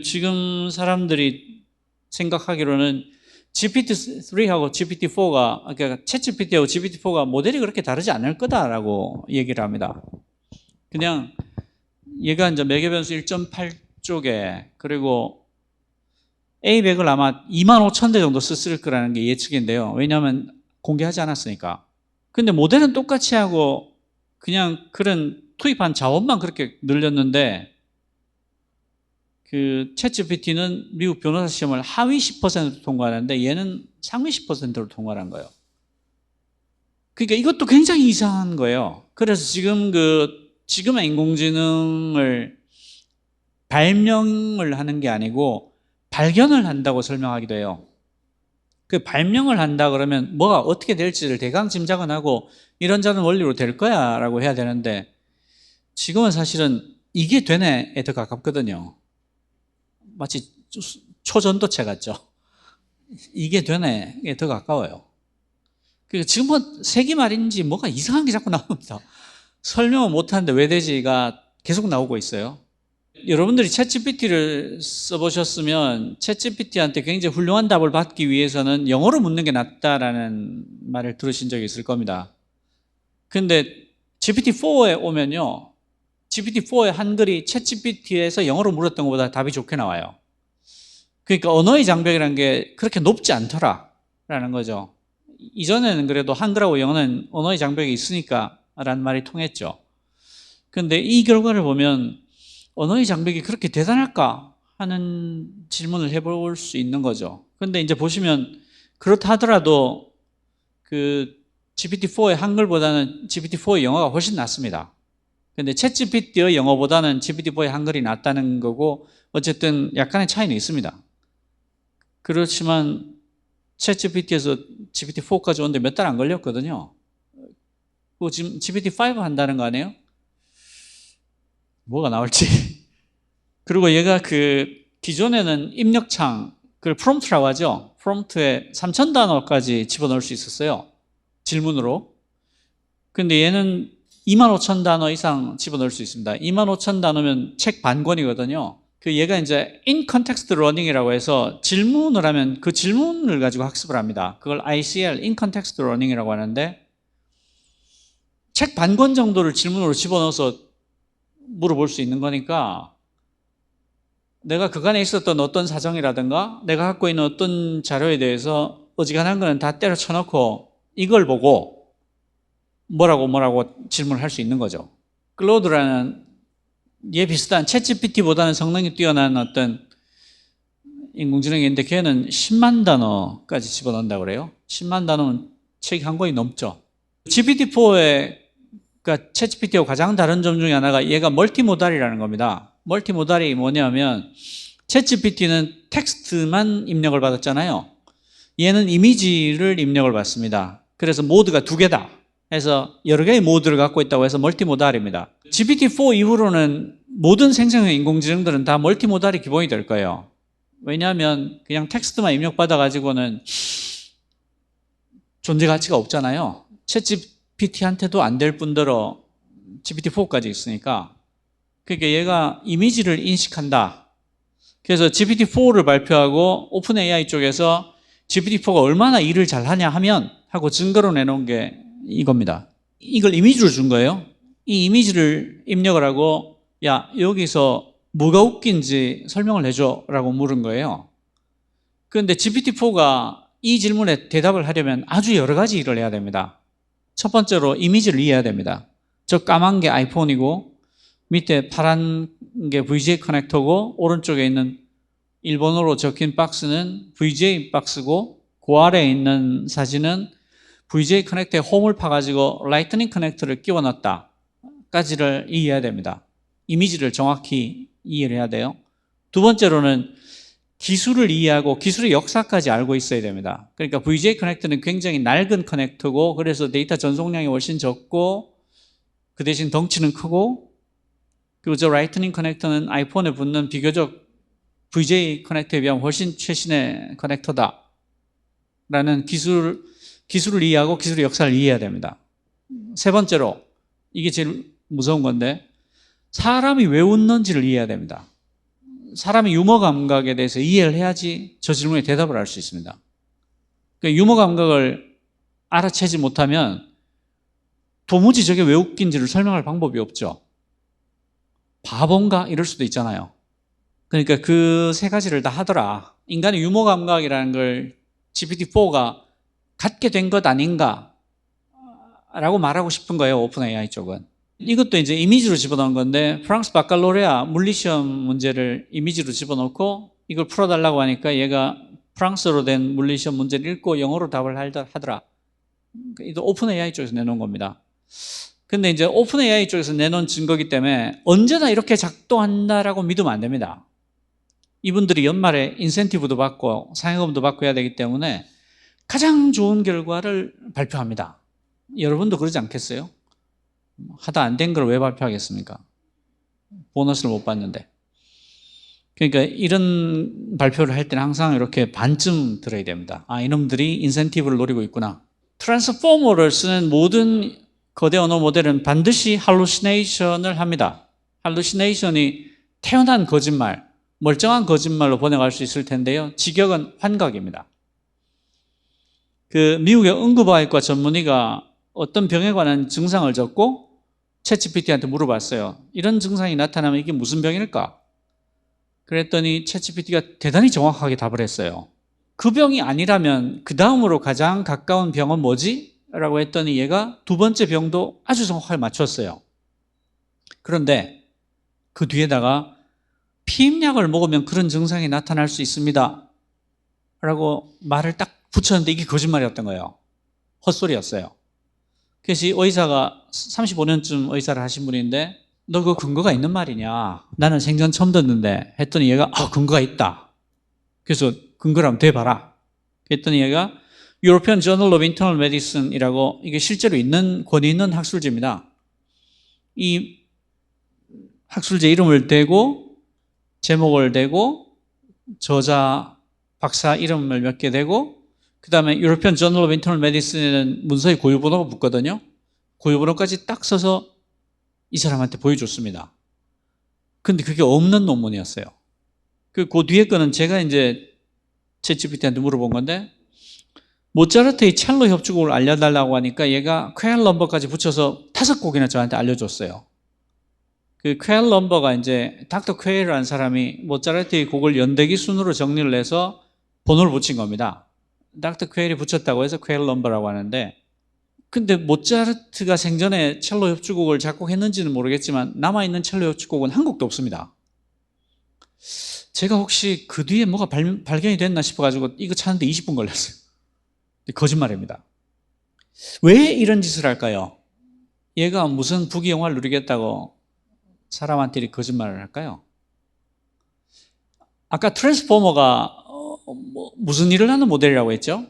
지금 사람들이 생각하기로는 GPT-3하고 GPT-4가, 그러니까 챗GPT하고 GPT-4가 모델이 그렇게 다르지 않을 거다라고 얘기를 합니다. 그냥 얘가 이제 매개 변수 1.8쪽에 그리고 A100을 아마 25,000대 정도 썼을 거라는 게 예측인데요. 왜냐하면 공개하지 않았으니까. 근데 모델은 똑같이 하고 그냥 그런 투입한 자원만 그렇게 늘렸는데 그 챗GPT는 미국 변호사 시험을 하위 10%로 통과하는데 얘는 상위 10%로 통과한 거예요. 그러니까 이것도 굉장히 이상한 거예요. 그래서 지금의 인공지능을 발명을 하는 게 아니고 발견을 한다고 설명하기도 해요. 그 발명을 한다 그러면 뭐가 어떻게 될지를 대강 짐작은 하고 이런저런 원리로 될 거야 라고 해야 되는데 지금은 사실은 이게 되네에 더 가깝거든요. 마치 초전도체 같죠. 이게 되네에 더 가까워요. 그러니까 지금은 세기말인지 뭐가 이상한 게 자꾸 나옵니다. 설명을 못하는데 왜 되지가 계속 나오고 있어요. 여러분들이 챗GPT를 써보셨으면 챗GPT한테 굉장히 훌륭한 답을 받기 위해서는 영어로 묻는 게 낫다라는 말을 들으신 적이 있을 겁니다. 근데 GPT-4에 오면요, GPT-4의 한글이 챗GPT에서 영어로 물었던 것보다 답이 좋게 나와요. 그러니까 언어의 장벽이라는 게 그렇게 높지 않더라라는 거죠. 이전에는 그래도 한글하고 영어는 언어의 장벽이 있으니까 라는 말이 통했죠. 근데 이 결과를 보면 언어의 장벽이 그렇게 대단할까 하는 질문을 해볼 수 있는 거죠. 근데 이제 보시면 그렇다 하더라도 그 GPT-4의 한글보다는 GPT-4의 영어가 훨씬 낫습니다. 근데 챗GPT의 영어보다는 GPT-4의 한글이 낫다는 거고 어쨌든 약간의 차이는 있습니다. 그렇지만 챗GPT에서 GPT-4까지 오는데 몇 달 안 걸렸거든요. 지금 GPT-5 한다는 거 아니에요? 뭐가 나올지. 그리고 얘가 기존에는 입력창, 그걸 프롬프트라고 하죠. 프롬프트에 3,000단어까지 집어넣을 수 있었어요. 질문으로. 근데 얘는 25,000단어 이상 집어넣을 수 있습니다. 25,000단어면 책 반 권이거든요. 얘가 이제 in context learning이라고 해서 질문을 하면 그 질문을 가지고 학습을 합니다. 그걸 ICL, in context learning이라고 하는데 책 반 권 정도를 질문으로 집어넣어서 물어볼 수 있는 거니까 내가 그간에 있었던 어떤 사정이라든가 내가 갖고 있는 어떤 자료에 대해서 어지간한 거는 다 때려쳐놓고 이걸 보고 뭐라고 질문을 할 수 있는 거죠. 클로드라는 얘 비슷한 챗GPT보다는 성능이 뛰어난 어떤 인공지능이 있는데 걔는 10만 단어까지 집어넣는다고 그래요. 10만 단어는 책 한 권이 넘죠. GPT-4의 그러니까 챗GPT하고 가장 다른 점 중에 하나가 얘가 멀티모달이라는 겁니다. 멀티모달이 뭐냐면 챗GPT는 텍스트만 입력을 받았잖아요. 얘는 이미지를 입력을 받습니다. 그래서 모드가 두 개다 해서 여러 개의 모드를 갖고 있다고 해서 멀티모달입니다. GPT-4 이후로는 모든 생성형 인공지능들은 다 멀티모달이 기본이 될 거예요. 왜냐하면 그냥 텍스트만 입력받아가지고는 존재 가치가 없잖아요. 챗GPT한테도 안 될 뿐더러 GPT-4까지 있으니까. 그러니까 얘가 이미지를 인식한다. 그래서 GPT-4를 발표하고 오픈 AI 쪽에서 GPT-4가 얼마나 일을 잘하냐 하고 증거로 내놓은 게 이겁니다. 이걸 이미지로 준 거예요. 이 이미지를 입력을 하고 야, 여기서 뭐가 웃긴지 설명을 해줘 라고 물은 거예요. 그런데 GPT-4가 이 질문에 대답을 하려면 아주 여러 가지 일을 해야 됩니다. 첫 번째로 이미지를 이해해야 됩니다. 저 까만 게 아이폰이고 밑에 파란 게 VGA 커넥터고 오른쪽에 있는 일본어로 적힌 박스는 VGA 박스고 그 아래에 있는 사진은 VGA 커넥터에 홈을 파가지고 라이트닝 커넥터를 끼워 넣었다 까지를 이해해야 됩니다. 이미지를 정확히 이해를 해야 돼요. 두 번째로는 기술을 이해하고 기술의 역사까지 알고 있어야 됩니다. 그러니까 VGA 커넥터는 굉장히 낡은 커넥터고 그래서 데이터 전송량이 훨씬 적고 그 대신 덩치는 크고 그리고 저 라이트닝 커넥터는 아이폰에 붙는 비교적 VGA 커넥터에 비하면 훨씬 최신의 커넥터다 라는 기술을 이해하고 기술의 역사를 이해해야 됩니다. 세 번째로 이게 제일 무서운 건데 사람이 왜 웃는지를 이해해야 됩니다. 사람의 유머 감각에 대해서 이해를 해야지 저 질문에 대답을 할 수 있습니다. 그러니까 유머 감각을 알아채지 못하면 도무지 저게 왜 웃긴지를 설명할 방법이 없죠. 바본가? 이럴 수도 있잖아요. 그러니까 그 세 가지를 다 하더라. 인간의 유머 감각이라는 걸 GPT-4가 갖게 된 것 아닌가 라고 말하고 싶은 거예요. 오픈 AI 쪽은. 이것도 이제 이미지로 집어넣은 건데 프랑스 바칼로레아 물리시험 문제를 이미지로 집어넣고 이걸 풀어달라고 하니까 얘가 프랑스어로 된 물리시험 문제를 읽고 영어로 답을 하더라. 이거 오픈 AI 쪽에서 내놓은 겁니다. 근데 이제 오픈 AI 쪽에서 내놓은 증거기 때문에 언제나 이렇게 작동한다라고 믿으면 안 됩니다. 이분들이 연말에 인센티브도 받고 상여금도 받고 해야 되기 때문에 가장 좋은 결과를 발표합니다. 여러분도 그러지 않겠어요? 하다 안 된 걸 왜 발표하겠습니까? 보너스를 못 받는데. 그러니까 이런 발표를 할 때는 항상 이렇게 반쯤 들어야 됩니다. 아, 이놈들이 인센티브를 노리고 있구나. 트랜스포머를 쓰는 모든 거대 언어 모델은 반드시 할루시네이션을 합니다. 할루시네이션이 태어난 거짓말, 멀쩡한 거짓말로 번역할 수 있을 텐데요. 직역은 환각입니다. 그 미국의 응급의학과 전문의가 어떤 병에 관한 증상을 적고 챗GPT한테 물어봤어요. 이런 증상이 나타나면 이게 무슨 병일까? 그랬더니 챗GPT가 대단히 정확하게 답을 했어요. 그 병이 아니라면 그 다음으로 가장 가까운 병은 뭐지? 라고 했더니 얘가 두 번째 병도 아주 정확하게 맞췄어요. 그런데 그 뒤에다가 피임약을 먹으면 그런 증상이 나타날 수 있습니다 라고 말을 딱 붙였는데 이게 거짓말이었던 거예요. 헛소리였어요. 그래서 의사가 35년쯤 의사를 하신 분인데 너 그 근거가 있는 말이냐? 나는 생전 처음 듣는데 했더니 얘가 근거가 있다. 그래서 근거를 한번 대봐라. 그랬더니 얘가 European Journal of Internal Medicine이라고 이게 실제로 있는 권위 있는 학술지입니다. 이 학술지 이름을 대고 제목을 대고 저자 박사 이름을 몇 개 대고 그 다음에 European Journal of Internal Medicine에는 문서에 고유번호가 붙거든요. 고유번호까지 딱 써서 이 사람한테 보여줬습니다. 근데 그게 없는 논문이었어요. 그 뒤에 거는 제가 이제 챗GPT한테 물어본 건데 모차르트의 첼로 협주곡을 알려달라고 하니까 얘가 퀘일 넘버까지 붙여서 5곡이나 저한테 알려줬어요. 그 퀘일 넘버가 이제 닥터 퀘일이라는 사람이 모차르트의 곡을 연대기 순으로 정리를 해서 번호를 붙인 겁니다. 닥터 퀘일이 붙였다고 해서 퀘일 넘버라고 하는데 근데 모차르트가 생전에 첼로 협주곡을 작곡했는지는 모르겠지만 남아있는 첼로 협주곡은 한 곡도 없습니다. 제가 혹시 그 뒤에 뭐가 발견이 됐나 싶어가지고 이거 찾는데 20분 걸렸어요. 거짓말입니다. 왜 이런 짓을 할까요? 얘가 무슨 부귀영화를 누리겠다고 사람한테 이렇게 거짓말을 할까요? 아까 트랜스포머가 무슨 일을 하는 모델이라고 했죠?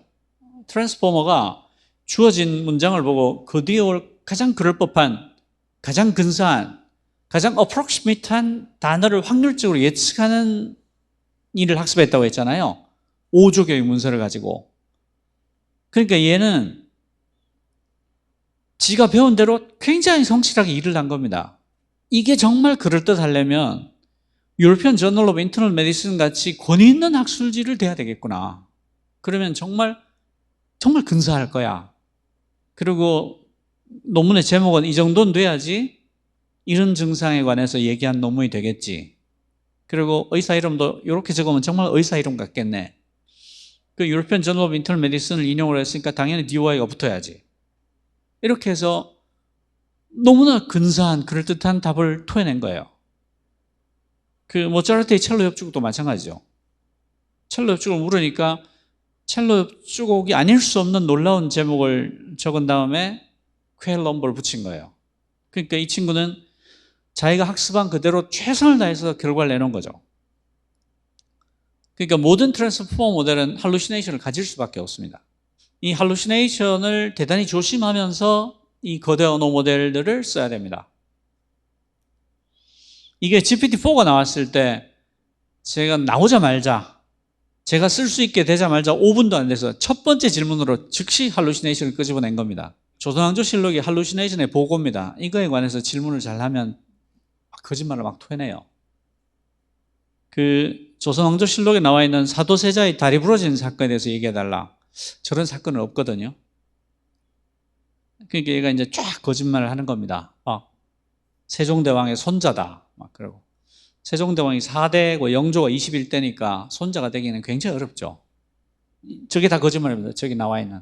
트랜스포머가 주어진 문장을 보고 그 뒤에 올 가장 그럴 법한, 가장 근사한, 가장 approximate한 단어를 확률적으로 예측하는 일을 학습했다고 했잖아요. 5조 개의 문서를 가지고. 그러니까 얘는 지가 배운 대로 굉장히 성실하게 일을 한 겁니다. 이게 정말 그럴듯하려면 유로피언 저널 오브 인터널 메디슨 같이 권위 있는 학술지를 대야 되겠구나. 그러면 정말 근사할 거야. 그리고 논문의 제목은 이 정도는 돼야지 이런 증상에 관해서 얘기한 논문이 되겠지. 그리고 의사 이름도 이렇게 적으면 정말 의사 이름 같겠네. 그 유로피언 저널 오브 인터널 메디슨을 인용을 했으니까 당연히 DOI가 붙어야지. 이렇게 해서 너무나 근사한 그럴듯한 답을 토해낸 거예요. 그 모차르트의 첼로 협주곡도 마찬가지죠. 첼로 협주곡을 물으니까 첼로 협주곡이 아닐 수 없는 놀라운 제목을 적은 다음에 퀘 넘버를 붙인 거예요. 그러니까 이 친구는 자기가 학습한 그대로 최선을 다해서 결과를 내놓은 거죠. 그러니까 모든 트랜스포머 모델은 할루시네이션을 가질 수밖에 없습니다. 이 할루시네이션을 대단히 조심하면서 이 거대 언어 모델들을 써야 됩니다. 이게 GPT-4가 나왔을 때 제가 나오자마자 제가 쓸 수 있게 되자마자 5분도 안 돼서 첫 번째 질문으로 즉시 할루시네이션을 끄집어낸 겁니다. 조선왕조실록이 할루시네이션의 보고입니다. 이거에 관해서 질문을 잘하면 거짓말을 막 토해내요. 그 조선왕조실록에 나와 있는 사도세자의 다리 부러진 사건에 대해서 얘기해달라. 저런 사건은 없거든요. 그러니까 얘가 이제 쫙 거짓말을 하는 겁니다. 세종대왕의 손자다. 막 그러고. 세종대왕이 4대고 영조가 21대니까 손자가 되기는 굉장히 어렵죠. 저게 다 거짓말입니다. 저기 나와 있는.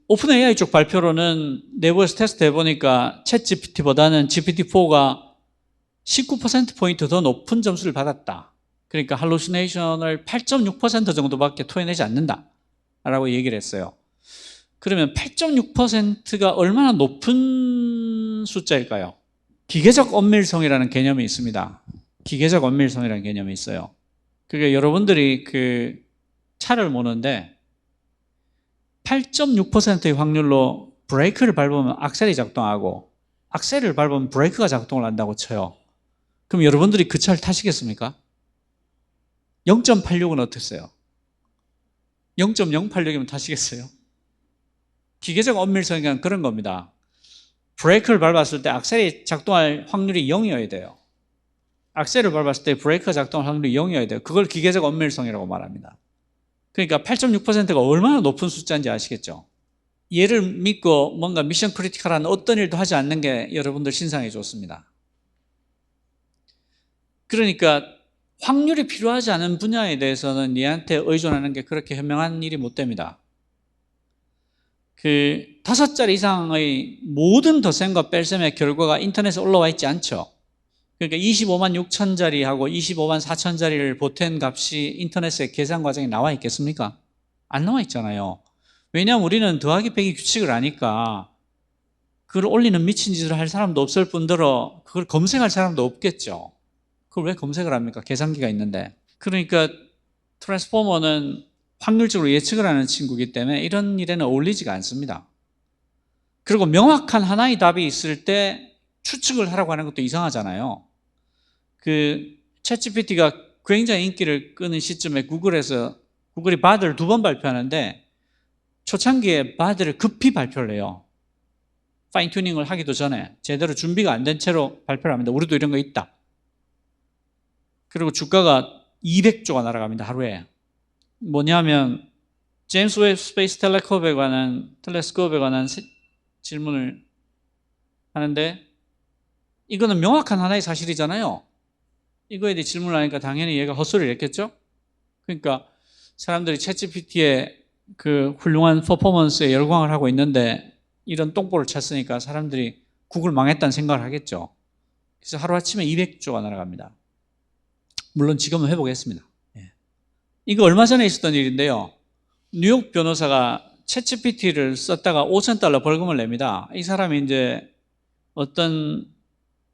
오픈 AI 쪽 발표로는 내부에서 테스트 해보니까 챗 GPT보다는 GPT-4가 19%포인트 더 높은 점수를 받았다. 그러니까 할루시네이션을 8.6% 정도밖에 토해내지 않는다 라고 얘기를 했어요. 그러면 8.6%가 얼마나 높은 숫자일까요? 기계적 엄밀성이라는 개념이 있습니다. 기계적 엄밀성이라는 개념이 있어요. 그게 여러분들이 그 차를 모는데 8.6%의 확률로 브레이크를 밟으면 악셀이 작동하고 악셀을 밟으면 브레이크가 작동을 한다고 쳐요. 그럼 여러분들이 그 차를 타시겠습니까? 0.86은 어땠어요? 0.086이면 타시겠어요? 기계적 엄밀성이란 그런 겁니다. 브레이크를 밟았을 때 악셀이 작동할 확률이 0이어야 돼요. 악셀을 밟았을 때 브레이크가 작동할 확률이 0이어야 돼요. 그걸 기계적 엄밀성이라고 말합니다. 그러니까 8.6%가 얼마나 높은 숫자인지 아시겠죠? 얘를 믿고 뭔가 미션 크리티컬한 어떤 일도 하지 않는 게 여러분들 신상에 좋습니다. 그러니까 확률이 필요하지 않은 분야에 대해서는 얘한테 의존하는 게 그렇게 현명한 일이 못 됩니다. 그 5자리 이상의 모든 덧셈과 뺄셈의 결과가 인터넷에 올라와 있지 않죠. 그러니까 25만 6천자리하고 25만 4천자리를 보탠 값이 인터넷에 계산 과정에 나와 있겠습니까? 안 나와 있잖아요. 왜냐하면 우리는 더하기 빼기 규칙을 아니까 그걸 올리는 미친 짓을 할 사람도 없을 뿐더러 그걸 검색할 사람도 없겠죠. 그걸 왜 검색을 합니까? 계산기가 있는데. 그러니까 트랜스포머는 확률적으로 예측을 하는 친구이기 때문에 이런 일에는 어울리지가 않습니다. 그리고 명확한 하나의 답이 있을 때 추측을 하라고 하는 것도 이상하잖아요. 그 챗GPT가 굉장히 인기를 끄는 시점에 구글이 바드를 2번 발표하는데 초창기에 바드를 급히 발표를 해요. 파인 튜닝을 하기도 전에 제대로 준비가 안 된 채로 발표를 합니다. 우리도 이런 거 있다. 그리고 주가가 200조가 날아갑니다. 하루에. 뭐냐면 제임스 웹 스페이스 텔레스코프에 관한 질문을 하는데 이거는 명확한 하나의 사실이잖아요. 이거에 대해 질문을 하니까 당연히 얘가 헛소리를 했겠죠. 그러니까 사람들이 챗GPT의 그 훌륭한 퍼포먼스에 열광을 하고 있는데 이런 똥볼을 찼으니까 사람들이 구글 망했다는 생각을 하겠죠. 그래서 하루아침에 200조가 날아갑니다. 물론 지금은 회복했습니다. 이거 얼마 전에 있었던 일인데요. 뉴욕 변호사가 챗GPT를 썼다가 $5,000 벌금을 냅니다. 이 사람이 이제 어떤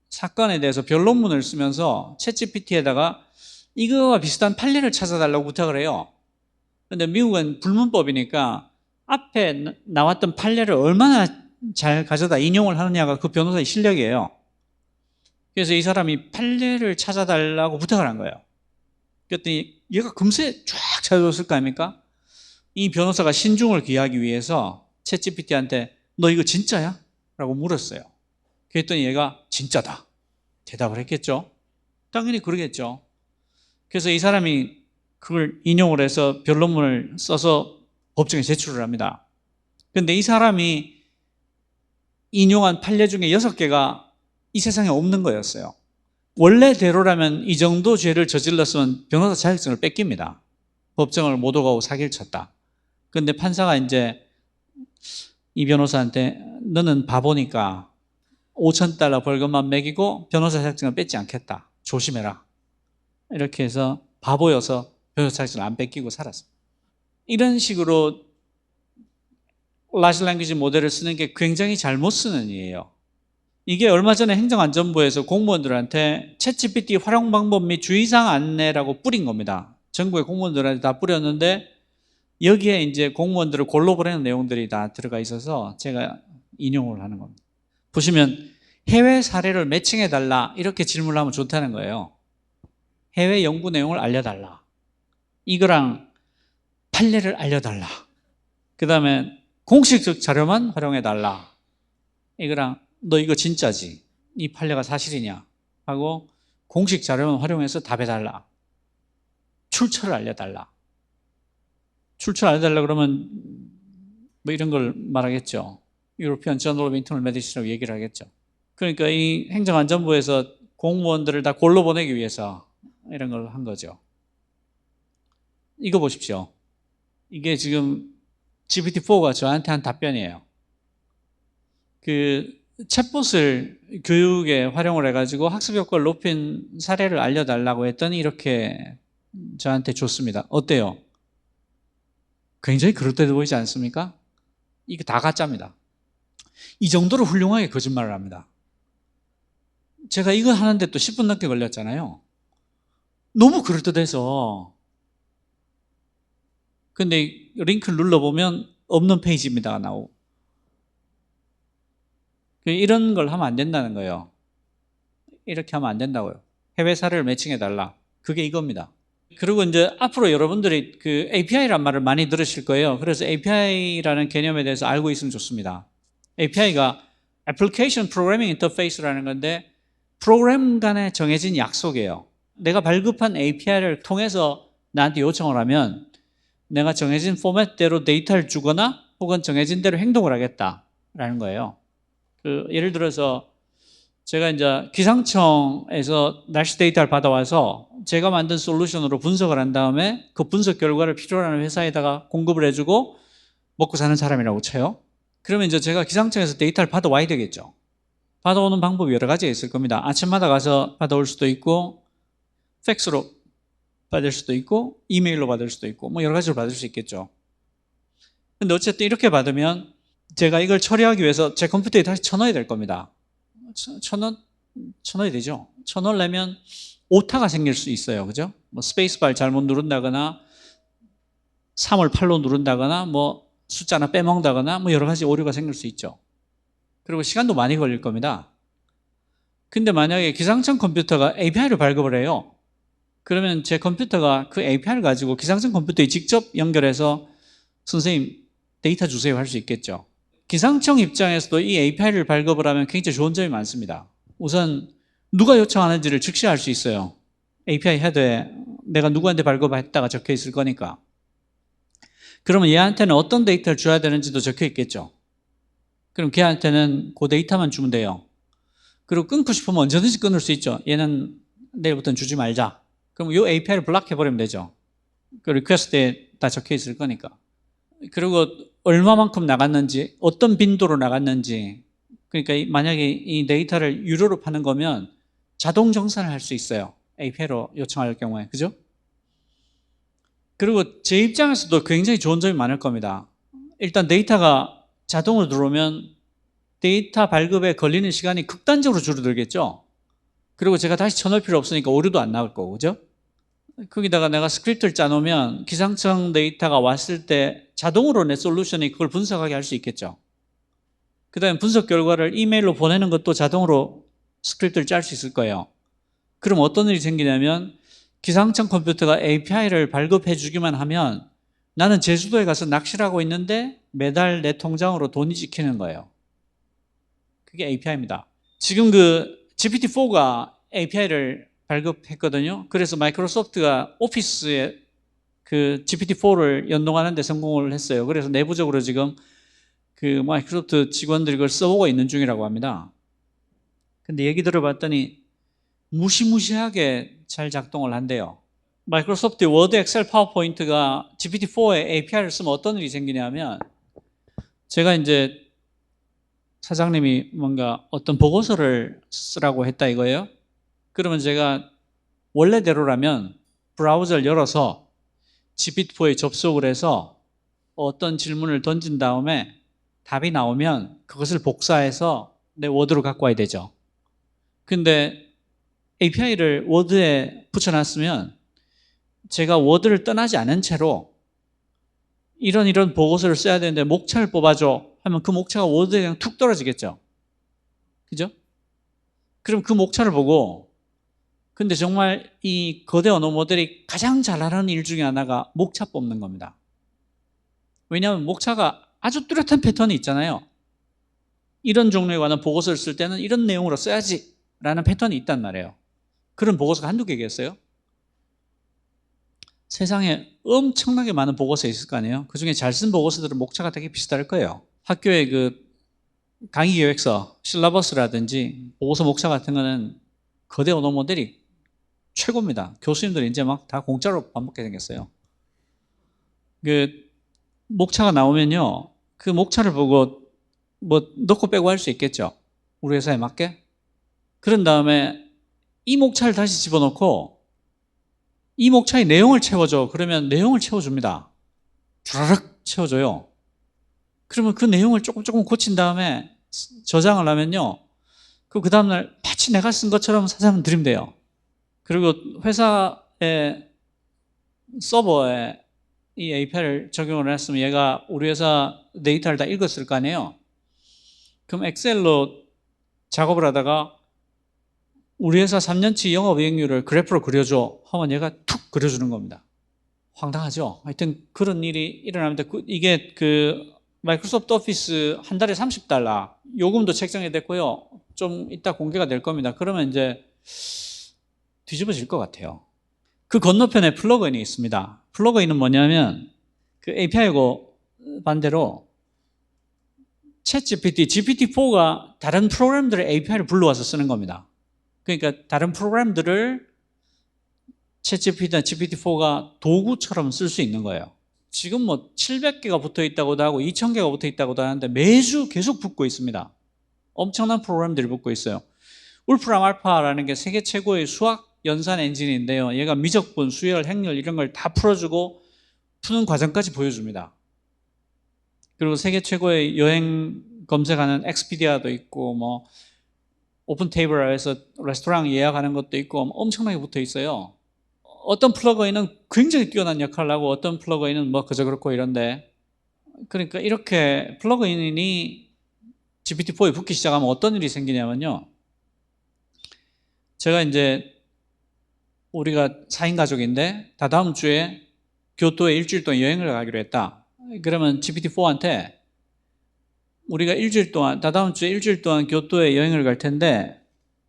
사건에 대해서 변론문을 쓰면서 챗GPT에다가 이거와 비슷한 판례를 찾아달라고 부탁을 해요. 그런데 미국은 불문법이니까 앞에 나왔던 판례를 얼마나 잘 가져다 인용을 하느냐가 그 변호사의 실력이에요. 그래서 이 사람이 판례를 찾아달라고 부탁을 한 거예요. 그랬더니 얘가 금세 쫙 찾아줬을 거 아닙니까? 이 변호사가 신중을 기하기 위해서 챗GPT한테 너 이거 진짜야? 라고 물었어요. 그랬더니 얘가 진짜다. 대답을 했겠죠. 당연히 그러겠죠. 그래서 이 사람이 그걸 인용을 해서 변론문을 써서 법정에 제출을 합니다. 그런데 이 사람이 인용한 판례 중에 6개가 이 세상에 없는 거였어요. 원래대로라면 이 정도 죄를 저질렀으면 변호사 자격증을 뺏깁니다. 법정을 못 오가고 사기를 쳤다. 그런데 판사가 이제 이 변호사한테 너는 바보니까 $5,000 벌금만 매기고 변호사 자격증을 뺏지 않겠다. 조심해라. 이렇게 해서 바보여서 변호사 자격증을 안 뺏기고 살았습니다. 이런 식으로 라지 랭귀지 모델을 쓰는 게 굉장히 잘못 쓰는 일이에요. 이게 얼마 전에 행정안전부에서 공무원들한테 챗GPT 활용 방법 및 주의사항 안내라고 뿌린 겁니다. 전국의 공무원들한테 다 뿌렸는데 여기에 이제 공무원들을 골로 보내는 내용들이 다 들어가 있어서 제가 인용을 하는 겁니다. 보시면 해외 사례를 매칭해달라 이렇게 질문을 하면 좋다는 거예요. 해외 연구 내용을 알려달라. 이거랑 판례를 알려달라. 그 다음에 공식적 자료만 활용해달라. 이거랑 너 이거 진짜지? 이 판례가 사실이냐? 하고 공식 자료만 활용해서 답해달라. 출처를 알려달라. 출처를 알려달라 그러면 뭐 이런 걸 말하겠죠. European Journal of Internal Medicine라고 얘기를 하겠죠. 그러니까 이 행정안전부에서 공무원들을 다 골로 보내기 위해서 이런 걸 한 거죠. 이거 보십시오. 이게 지금 GPT-4가 저한테 한 답변이에요. 그 챗봇을 교육에 활용을 해가지고 학습 효과를 높인 사례를 알려달라고 했더니 이렇게 저한테 줬습니다. 어때요? 굉장히 그럴듯해 보이지 않습니까? 이게 다 가짜입니다. 이 정도로 훌륭하게 거짓말을 합니다. 제가 이거 하는데 또 10분 넘게 걸렸잖아요. 너무 그럴듯해서. 근데 링크를 눌러보면 없는 페이지입니다가 나오고. 이런 걸 하면 안 된다는 거예요. 이렇게 하면 안 된다고요. 해외 사례를 매칭해달라. 그게 이겁니다. 그리고 이제 앞으로 여러분들이 그 API란 말을 많이 들으실 거예요. 그래서 API라는 개념에 대해서 알고 있으면 좋습니다. API가 Application Programming Interface라는 건데 프로그램 간에 정해진 약속이에요. 내가 발급한 API를 통해서 나한테 요청을 하면 내가 정해진 포맷대로 데이터를 주거나 혹은 정해진 대로 행동을 하겠다라는 거예요. 예를 들어서 제가 이제 기상청에서 날씨 데이터를 받아와서 제가 만든 솔루션으로 분석을 한 다음에 그 분석 결과를 필요로 하는 회사에다가 공급을 해주고 먹고 사는 사람이라고 쳐요. 그러면 이제 제가 기상청에서 데이터를 받아와야 되겠죠. 받아오는 방법이 여러 가지가 있을 겁니다. 아침마다 가서 받아올 수도 있고 팩스로 받을 수도 있고 이메일로 받을 수도 있고 뭐 여러 가지로 받을 수 있겠죠. 근데 어쨌든 이렇게 받으면 제가 이걸 처리하기 위해서 제 컴퓨터에 다시 쳐넣어야 될 겁니다. 쳐넣어야 되죠. 쳐넣으려면 오타가 생길 수 있어요. 그죠? 뭐 스페이스바를 잘못 누른다거나 3을 8로 누른다거나 뭐 숫자 하나 빼먹는다거나 뭐 여러 가지 오류가 생길 수 있죠. 그리고 시간도 많이 걸릴 겁니다. 근데 만약에 기상청 컴퓨터가 API를 발급을 해요. 그러면 제 컴퓨터가 그 API를 가지고 기상청 컴퓨터에 직접 연결해서 선생님 데이터 주세요 할 수 있겠죠. 기상청 입장에서도 이 API를 발급을 하면 굉장히 좋은 점이 많습니다. 우선 누가 요청하는지를 즉시 알 수 있어요. API 헤더에 내가 누구한테 발급했다가 적혀 있을 거니까. 그러면 얘한테는 어떤 데이터를 줘야 되는지도 적혀 있겠죠. 그럼 걔한테는 그 데이터만 주면 돼요. 그리고 끊고 싶으면 언제든지 끊을 수 있죠. 얘는 내일부터는 주지 말자. 그럼 이 API를 블락해버리면 되죠. 그 리퀘스트에 다 적혀 있을 거니까. 그리고 얼마만큼 나갔는지, 어떤 빈도로 나갔는지, 그러니까 만약에 이 데이터를 유료로 파는 거면 자동 정산을 할 수 있어요. API로 요청할 경우에. 그죠? 그리고 제 입장에서도 굉장히 좋은 점이 많을 겁니다. 일단 데이터가 자동으로 들어오면 데이터 발급에 걸리는 시간이 극단적으로 줄어들겠죠? 그리고 제가 다시 쳐넣을 필요 없으니까 오류도 안 나올 거고, 그죠? 거기다가 내가 스크립트를 짜놓으면 기상청 데이터가 왔을 때 자동으로 내 솔루션이 그걸 분석하게 할 수 있겠죠. 그 다음에 분석 결과를 이메일로 보내는 것도 자동으로 스크립트를 짤 수 있을 거예요. 그럼 어떤 일이 생기냐면 기상청 컴퓨터가 API를 발급해 주기만 하면 나는 제주도에 가서 낚시를 하고 있는데 매달 내 통장으로 돈이 찍히는 거예요. 그게 API입니다. 지금 그 GPT-4가 API를 발급했거든요. 그래서 마이크로소프트가 오피스에 그 GPT-4를 연동하는 데 성공을 했어요. 그래서 내부적으로 지금 그 마이크로소프트 직원들이 그걸 써보고 있는 중이라고 합니다. 근데 얘기 들어봤더니 무시무시하게 잘 작동을 한대요. 마이크로소프트 워드, 엑셀, 파워포인트가 GPT-4에 API를 쓰면 어떤 일이 생기냐면, 제가 이제 사장님이 뭔가 어떤 보고서를 쓰라고 했다 이거예요. 그러면 제가 원래대로라면 브라우저를 열어서 GPT-4에 접속을 해서 어떤 질문을 던진 다음에 답이 나오면 그것을 복사해서 내 워드로 갖고 와야 되죠. 근데 API를 워드에 붙여놨으면 제가 워드를 떠나지 않은 채로 이런 보고서를 써야 되는데 목차를 뽑아줘 하면 그 목차가 워드에 그냥 툭 떨어지겠죠. 그죠? 그럼 그 목차를 보고, 근데 정말 이 거대 언어 모델이 가장 잘하는 일 중에 하나가 목차 뽑는 겁니다. 왜냐하면 목차가 아주 뚜렷한 패턴이 있잖아요. 이런 종류에 관한 보고서를 쓸 때는 이런 내용으로 써야지 라는 패턴이 있단 말이에요. 그런 보고서가 한두 개겠어요? 세상에 엄청나게 많은 보고서 있을 거 아니에요? 그 중에 잘 쓴 보고서들은 목차가 되게 비슷할 거예요. 학교의 그 강의 계획서, 실라버스라든지 보고서 목차 같은 거는 거대 언어 모델이 최고입니다. 교수님들 이제 막 다 공짜로 밥 먹게 생겼어요. 그 목차가 나오면요, 그 목차를 보고 뭐 넣고 빼고 할 수 있겠죠. 우리 회사에 맞게. 그런 다음에 이 목차를 다시 집어넣고 이 목차의 내용을 채워줘. 그러면 내용을 채워줍니다. 주르륵 채워줘요. 그러면 그 내용을 조금 고친 다음에 저장을 하면요, 그 다음날 마치 내가 쓴 것처럼 사장님 드리면 돼요. 그리고 회사의 서버에 이 API를 적용을 했으면 얘가 우리 회사 데이터를 다 읽었을 거 아니에요. 그럼 엑셀로 작업을 하다가 우리 회사 3년치 영업이익률을 그래프로 그려줘 하면 얘가 툭 그려주는 겁니다. 황당하죠? 하여튼 그런 일이 일어납니다. 이게 그 마이크로소프트 오피스 한 달에 $30 요금도 책정이 됐고요. 좀 이따 공개가 될 겁니다. 그러면 이제 뒤집어질 것 같아요. 그 건너편에 플러그인이 있습니다. 플러그인은 뭐냐면 그 API하고 반대로 챗GPT, GPT-4가 다른 프로그램들의 API를 불러와서 쓰는 겁니다. 그러니까 다른 프로그램들을 챗GPT나 GPT-4가 도구처럼 쓸 수 있는 거예요. 지금 뭐 700개가 붙어 있다고도 하고 2000개가 붙어 있다고도 하는데 매주 계속 붙고 있습니다. 엄청난 프로그램들이 붙고 있어요. 울프람 알파라는 게 세계 최고의 수학 연산 엔진인데요. 얘가 미적분, 수열, 행렬 이런 걸 다 풀어주고 푸는 과정까지 보여줍니다. 그리고 세계 최고의 여행 검색하는 엑스피디아도 있고 뭐 오픈 테이블에서 레스토랑 예약하는 것도 있고 엄청나게 붙어 있어요. 어떤 플러그인은 굉장히 뛰어난 역할을 하고 어떤 플러그인은 뭐 그저 그렇고 이런데, 그러니까 이렇게 플러그인이 GPT-4에 붙기 시작하면 어떤 일이 생기냐면요, 제가 이제 우리가 4인 가족인데 다다음 주에 교토에 일주일 동안 여행을 가기로 했다. 그러면 GPT-4한테 우리가 일주일 동안, 다다음 주에 일주일 동안 교토에 여행을 갈 텐데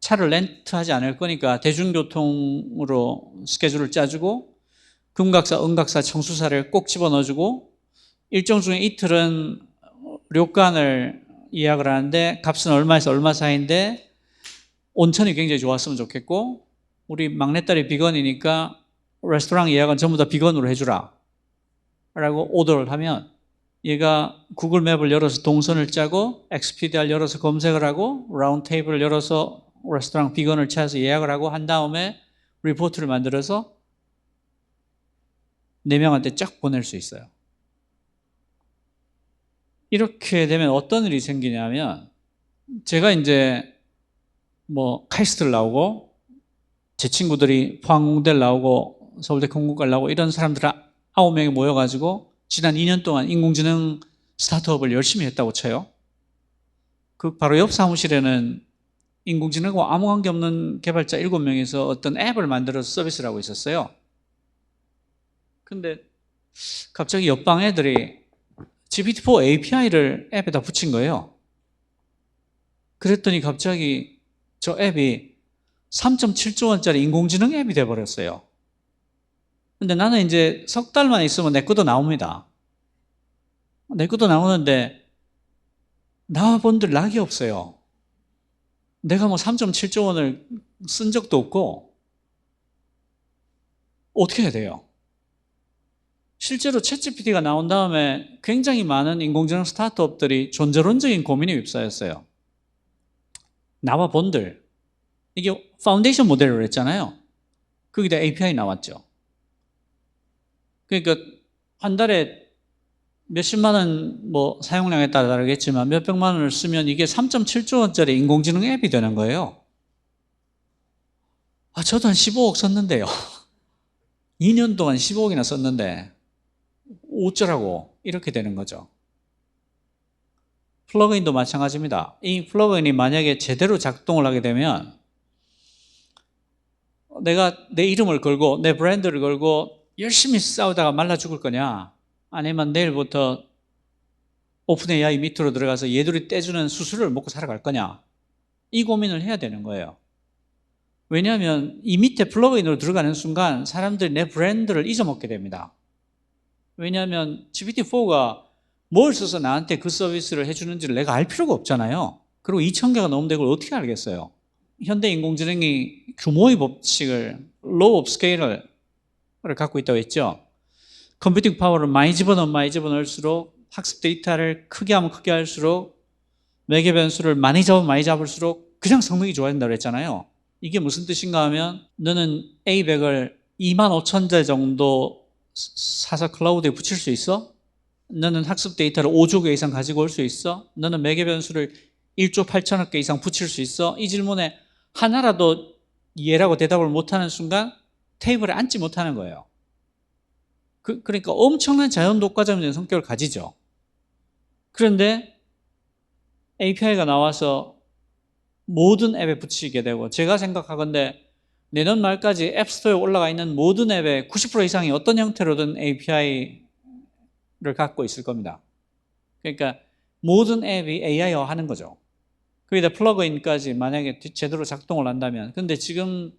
차를 렌트하지 않을 거니까 대중교통으로 스케줄을 짜주고 금각사, 은각사, 청수사를 꼭 집어넣어주고 일정 중에 이틀은 료칸을 예약을 하는데 값은 얼마에서 얼마 사이인데 온천이 굉장히 좋았으면 좋겠고 우리 막내딸이 비건이니까 레스토랑 예약은 전부 다 비건으로 해주라 라고 오더를 하면 얘가 구글 맵을 열어서 동선을 짜고 엑스피디아를 열어서 검색을 하고 라운드 테이블을 열어서 레스토랑 비건을 찾아서 예약을 하고 한 다음에 리포트를 만들어서 4명한테 쫙 보낼 수 있어요. 이렇게 되면 어떤 일이 생기냐면 제가 이제 뭐 카이스트를 나오고 제 친구들이 포항공대를 나오고 서울대 공공과를 나오고 이런 사람들 9명이 모여가지고 지난 2년 동안 인공지능 스타트업을 열심히 했다고 쳐요. 그 바로 옆 사무실에는 인공지능과 아무 관계 없는 개발자 7명이서 어떤 앱을 만들어서 서비스를 하고 있었어요. 근데 갑자기 옆방 애들이 GPT-4 API를 앱에다 붙인 거예요. 그랬더니 갑자기 저 앱이 3.7조 원짜리 인공지능 앱이 돼버렸어요. 근데 나는 이제 석 달만 있으면 내 것도 나옵니다. 내 것도 나오는데 나본들 낙이 없어요. 내가 뭐 3.7조 원을 쓴 적도 없고 어떻게 해야 돼요? 실제로 챗GPT가 나온 다음에 굉장히 많은 인공지능 스타트업들이 존재론적인 고민에 휩싸였어요. 나와 본들, 이게 파운데이션 모델을 했잖아요. 거기다 API 나왔죠. 그러니까 한 달에 몇십만 원 뭐 사용량에 따라 다르겠지만 몇백만 원을 쓰면 이게 3.7조 원짜리 인공지능 앱이 되는 거예요. 저도 한 15억 썼는데요. 2년 동안 15억이나 썼는데 어쩌라고 이렇게 되는 거죠. 플러그인도 마찬가지입니다. 이 플러그인이 만약에 제대로 작동을 하게 되면 내가 내 이름을 걸고 내 브랜드를 걸고 열심히 싸우다가 말라 죽을 거냐, 아니면 내일부터 오픈 AI 밑으로 들어가서 얘들이 떼주는 수수료를 먹고 살아갈 거냐, 이 고민을 해야 되는 거예요. 왜냐하면 이 밑에 플러그인으로 들어가는 순간 사람들이 내 브랜드를 잊어먹게 됩니다. 왜냐하면 GPT-4가 뭘 써서 나한테 그 서비스를 해주는지를 내가 알 필요가 없잖아요. 그리고 2,000개가 넘는데 그걸 어떻게 알겠어요? 현대 인공지능이 규모의 법칙을, law of scale을 갖고 있다고 했죠. 컴퓨팅 파워를 많이 집어넣을수록 학습 데이터를 크게 하면 크게 할수록 매개 변수를 많이 잡으면 많이 잡을수록 그냥 성능이 좋아진다고 했잖아요. 이게 무슨 뜻인가 하면 너는 A100을 25,000대 정도 사서 클라우드에 붙일 수 있어? 너는 학습 데이터를 5조 개 이상 가지고 올 수 있어? 너는 매개 변수를 1조 8천억 개 이상 붙일 수 있어? 이 질문에 하나라도 예라고 대답을 못하는 순간 테이블에 앉지 못하는 거예요. 그러니까 엄청난 자연 독과점적인 성격을 가지죠. 그런데 API가 나와서 모든 앱에 붙이게 되고, 제가 생각하건대 내년 말까지 앱스토어에 올라가 있는 모든 앱의 90% 이상이 어떤 형태로든 API를 갖고 있을 겁니다. 그러니까 모든 앱이 AI화 하는 거죠. 거기다 플러그인까지 만약에 제대로 작동을 한다면. 근데 지금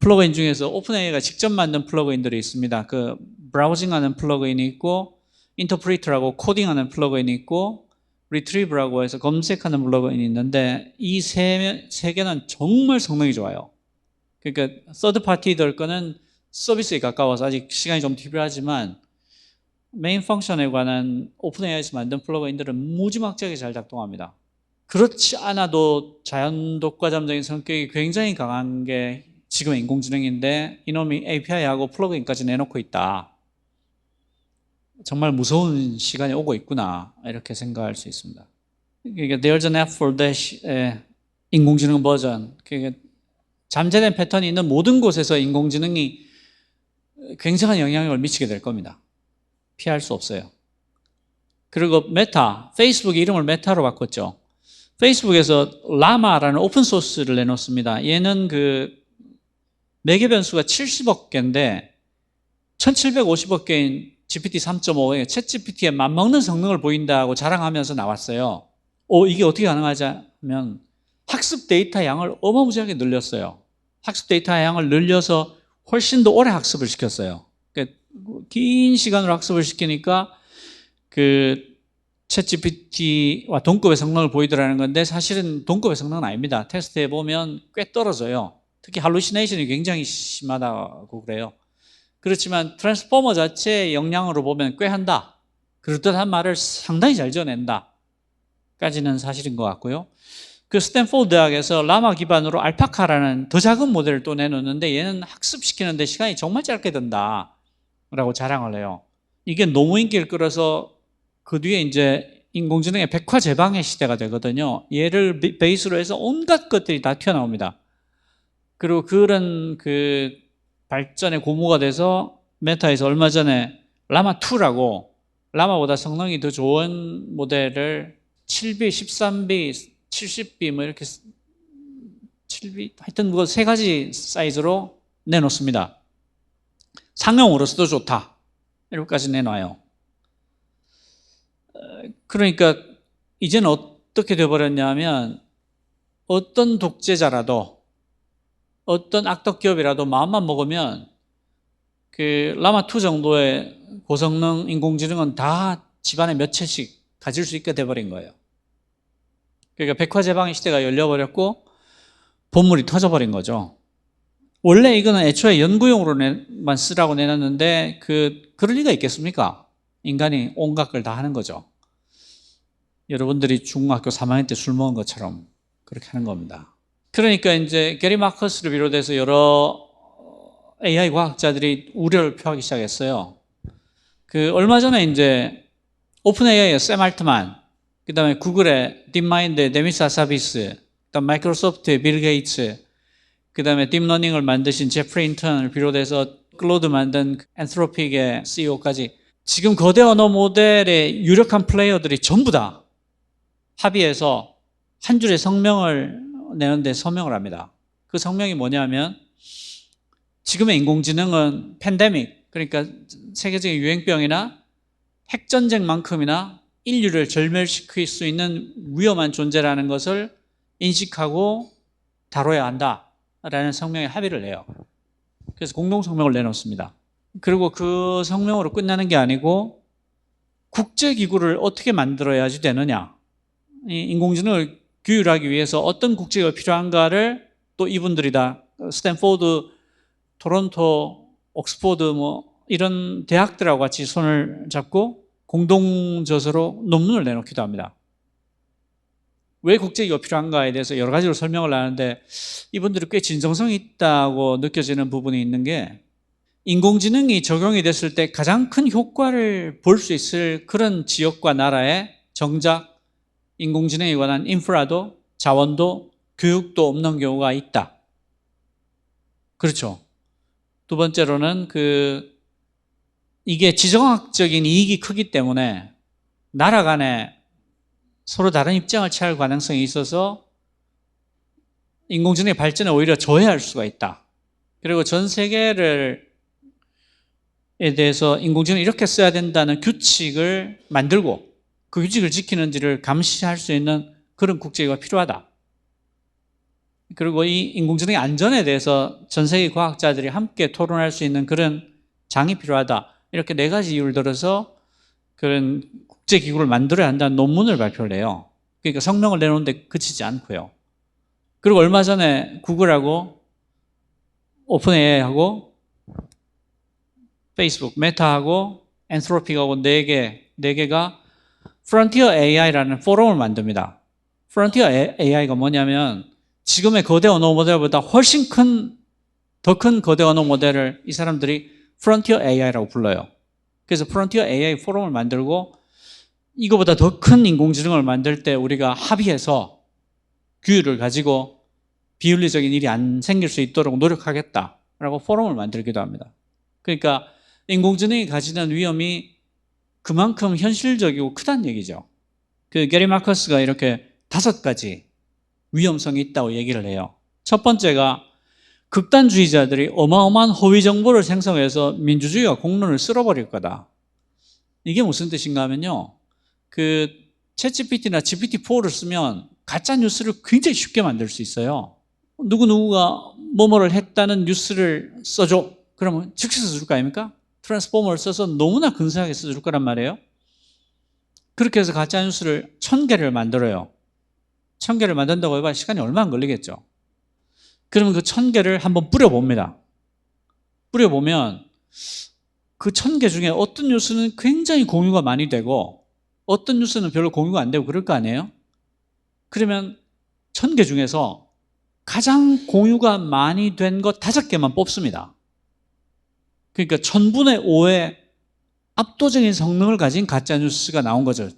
플러그인 중에서 오픈 AI가 직접 만든 플러그인들이 있습니다. 그 브라우징하는 플러그인이 있고, 인터프리터라고 코딩하는 플러그인이 있고, 리트리브라고 해서 검색하는 플러그인이 있는데, 이 세 개는 정말 성능이 좋아요. 그러니까 서드 파티들 거는 서비스에 가까워서 아직 시간이 좀 필요하지만 메인 펑션에 관한 오픈 AI에서 만든 플러그인들은 무지막지하게 잘 작동합니다. 그렇지 않아도 자연 독과점적인 성격이 굉장히 강한 게 지금의 인공지능인데, 이놈이 API하고 플러그인까지 내놓고 있다. 정말 무서운 시간이 오고 있구나, 이렇게 생각할 수 있습니다. 그러니까 There's an app for that 인공지능 버전. 그러니까 잠재된 패턴이 있는 모든 곳에서 인공지능이 굉장한 영향력을 미치게 될 겁니다. 피할 수 없어요. 그리고 메타, 페이스북 이름을 메타로 바꿨죠. 페이스북에서 라마라는 오픈소스를 내놓습니다. 얘는 그 매개 변수가 70억 개인데 1750억 개인 GPT 3.5에 챗 GPT에 맞먹는 성능을 보인다고 자랑하면서 나왔어요. 이게 어떻게 가능하냐면 학습 데이터 양을 어마무지하게 늘렸어요. 학습 데이터 양을 늘려서 훨씬 더 오래 학습을 시켰어요. 그러니까 긴 시간으로 학습을 시키니까 그 챗GPT와 동급의 성능을 보이더라는 건데, 사실은 동급의 성능은 아닙니다. 테스트해 보면 꽤 떨어져요. 특히 할루시네이션이 굉장히 심하다고 그래요. 그렇지만 트랜스포머 자체의 역량으로 보면 꽤 한다, 그럴듯한 말을 상당히 잘 지어낸다 까지는 사실인 것 같고요. 그 스탠포드 대학에서 라마 기반으로 알파카라는 더 작은 모델을 또 내놓는데, 얘는 학습시키는데 시간이 정말 짧게 든다 라고 자랑을 해요. 이게 너무 인기를 끌어서 그 뒤에 이제 인공지능의 백화제방의 시대가 되거든요. 얘를 베이스로 해서 온갖 것들이 다 튀어나옵니다. 그리고 그런 그 발전의 고무가 돼서 메타에서 얼마 전에 라마2라고 라마보다 성능이 더 좋은 모델을 7B, 13B, 70B 뭐 이렇게 7B 하여튼 뭐 세 가지 사이즈로 내놓습니다. 상용으로서도 좋다, 이렇게까지 내놔요. 그러니까 이제는 어떻게 되어버렸냐면 어떤 독재자라도 어떤 악덕 기업이라도 마음만 먹으면 그 라마2 정도의 고성능 인공지능은 다 집안에 몇 채씩 가질 수 있게 돼버린 거예요. 그러니까 백화제방의 시대가 열려버렸고 본물이 터져버린 거죠. 원래 이거는 애초에 연구용으로만 쓰라고 내놨는데 그럴 리가 있겠습니까? 인간이 온갖 걸 다 하는 거죠. 여러분들이 중학교 3학년 때 술 먹은 것처럼 그렇게 하는 겁니다. 그러니까 이제 게리 마커스를 비롯해서 여러 AI 과학자들이 우려를 표하기 시작했어요. 얼마 전에 이제 오픈 AI의 샘 알트만, 그 다음에 구글의 딥마인드의 데미스 아사비스, 그다음 마이크로소프트의 빌 게이츠, 그 다음에 딥러닝을 만드신 제프리 인턴을 비롯해서 클로드 만든 엔트로픽의 CEO까지 지금 거대 언어 모델의 유력한 플레이어들이 전부 다 합의해서 한 줄의 성명을 내는데 서명을 합니다. 그 성명이 뭐냐면 지금의 인공지능은 팬데믹, 그러니까 세계적인 유행병이나 핵전쟁만큼이나 인류를 절멸시킬 수 있는 위험한 존재라는 것을 인식하고 다뤄야 한다라는 성명에 합의를 해요. 그래서 공동성명을 내놓습니다. 그리고 그 성명으로 끝나는 게 아니고 국제기구를 어떻게 만들어야지 되느냐, 이 인공지능을 규율하기 위해서 어떤 국제가 필요한가를 또 이분들이 다 스탠포드, 토론토, 옥스포드 이런 대학들하고 같이 손을 잡고 공동저서로 논문을 내놓기도 합니다. 왜 국제기구가 필요한가에 대해서 여러 가지로 설명을 하는데 이분들이 꽤 진정성이 있다고 느껴지는 부분이 있는 게 인공지능이 적용이 됐을 때 가장 큰 효과를 볼 수 있을 그런 지역과 나라에 정작 인공지능에 관한 인프라도 자원도 교육도 없는 경우가 있다. 그렇죠. 두 번째로는 이게 지정학적인 이익이 크기 때문에 나라 간에 서로 다른 입장을 취할 가능성이 있어서 인공지능의 발전에 오히려 저해할 수가 있다. 그리고 전 세계에 대해서 인공지능을 이렇게 써야 된다는 규칙을 만들고 그 규칙을 지키는지를 감시할 수 있는 그런 국제기구가 필요하다. 그리고 이 인공지능의 안전에 대해서 전 세계 과학자들이 함께 토론할 수 있는 그런 장이 필요하다. 이렇게 네 가지 이유를 들어서 그런 국제기구를 만들어야 한다는 논문을 발표를 해요. 그러니까 성명을 내놓는데 그치지 않고요. 그리고 얼마 전에 구글하고 오픈 AI하고 페이스북, 메타하고 엔트로픽하고 네 개가 프론티어 AI라는 포럼을 만듭니다. 프론티어 AI가 뭐냐면 지금의 거대 언어 모델보다 훨씬 더 큰 거대 언어 모델을 이 사람들이 프론티어 AI라고 불러요. 그래서 프론티어 AI 포럼을 만들고 이거보다 더 큰 인공지능을 만들 때 우리가 합의해서 규율을 가지고 비윤리적인 일이 안 생길 수 있도록 노력하겠다라고 포럼을 만들기도 합니다. 그러니까 인공지능이 가지는 위험이 그만큼 현실적이고 크다는 얘기죠. 게리 마커스가 이렇게 5가지 위험성이 있다고 얘기를 해요. 첫 번째가 극단주의자들이 어마어마한 허위 정보를 생성해서 민주주의와 공론을 쓸어버릴 거다. 이게 무슨 뜻인가 하면요, 챗GPT나 GPT-4를 쓰면 가짜 뉴스를 굉장히 쉽게 만들 수 있어요. 누구누구가 뭐뭐를 했다는 뉴스를 써줘. 그러면 즉시 써줄 거 아닙니까? 트랜스포머를 써서 너무나 근사하게 써줄 거란 말이에요. 그렇게 해서 가짜 뉴스를 1000개를 만들어요. 1000개를 만든다고 해봐 시간이 얼마 안 걸리겠죠. 그러면 그 1000개를 한번 뿌려봅니다. 뿌려보면 그 1000개 중에 어떤 뉴스는 굉장히 공유가 많이 되고 어떤 뉴스는 별로 공유가 안 되고 그럴 거 아니에요? 그러면 1000개 중에서 가장 공유가 많이 된 것 5개만 뽑습니다. 그러니까 1000분의 5의 압도적인 성능을 가진 가짜뉴스가 나온 거죠.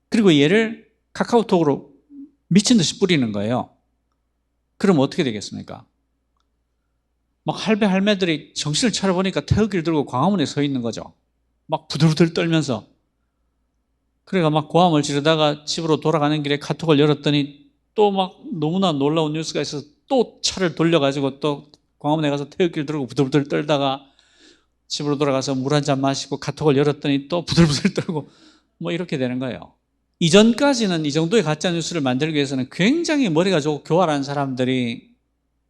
그리고 얘를 카카오톡으로 미친 듯이 뿌리는 거예요. 그럼 어떻게 되겠습니까? 막 할배 할매들이 정신을 차려보니까 태극기를 들고 광화문에 서 있는 거죠. 막 부들부들 떨면서. 그래가 막 고함을 지르다가 집으로 돌아가는 길에 카톡을 열었더니 또 막 너무나 놀라운 뉴스가 있어서 또 차를 돌려가지고 또 광화문에 가서 태극기를 들고 부들부들 떨다가 집으로 돌아가서 물 한 잔 마시고 카톡을 열었더니 또 부들부들 떨고 뭐 이렇게 되는 거예요. 이전까지는 이 정도의 가짜 뉴스를 만들기 위해서는 굉장히 머리가 좋고 교활한 사람들이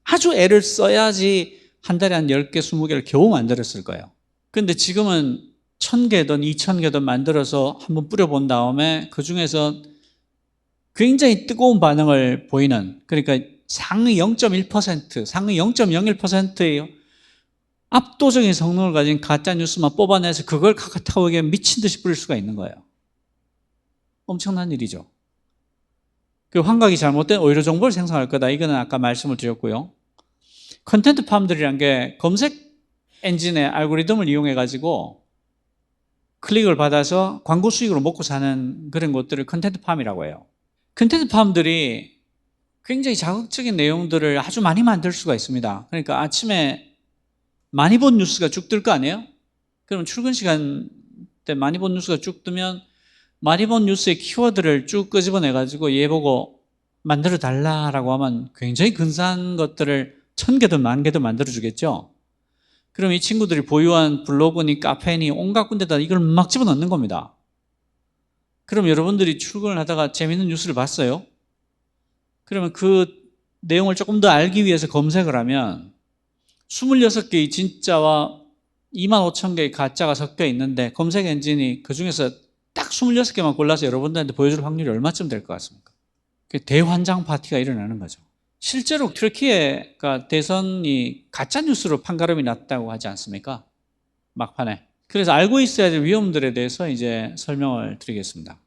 아주 애를 써야지 한 달에 한 10개, 20개를 겨우 만들었을 거예요. 근데 지금은 1000개든 2000개든 만들어서 한번 뿌려본 다음에 그 중에서 굉장히 뜨거운 반응을 보이는, 그러니까 상위 0.1%, 상위 0.01%예요. 압도적인 성능을 가진 가짜 뉴스만 뽑아내서 그걸 카카오톡에 미친 듯이 뿌릴 수가 있는 거예요. 엄청난 일이죠. 그 환각이 잘못된 오히려 정보를 생성할 거다. 이거는 아까 말씀을 드렸고요. 컨텐트 팜들이란 게 검색 엔진의 알고리즘을 이용해 가지고 클릭을 받아서 광고 수익으로 먹고 사는 그런 것들을 컨텐트 팜이라고 해요. 컨텐트 팜들이 굉장히 자극적인 내용들을 아주 많이 만들 수가 있습니다. 그러니까 아침에 많이 본 뉴스가 쭉 뜰 거 아니에요? 그럼 출근 시간 때 많이 본 뉴스가 쭉 뜨면 많이 본 뉴스의 키워드를 쭉 끄집어내가지고 얘 보고 만들어 달라라고 하면 굉장히 근사한 것들을 1000개든 10,000개든 만들어 주겠죠. 그럼 이 친구들이 보유한 블로그니 카페니 온갖 군데다 이걸 막 집어넣는 겁니다. 그럼 여러분들이 출근을 하다가 재밌는 뉴스를 봤어요. 그러면 그 내용을 조금 더 알기 위해서 검색을 하면 26개의 진짜와 25,000개의 가짜가 섞여 있는데 검색 엔진이 그중에서 딱 26개만 골라서 여러분들한테 보여줄 확률이 얼마쯤 될 것 같습니까? 대환장 파티가 일어나는 거죠. 실제로 튀르키예가 대선이 가짜 뉴스로 판가름이 났다고 하지 않습니까? 막판에. 그래서 알고 있어야 될 위험들에 대해서 이제 설명을 드리겠습니다.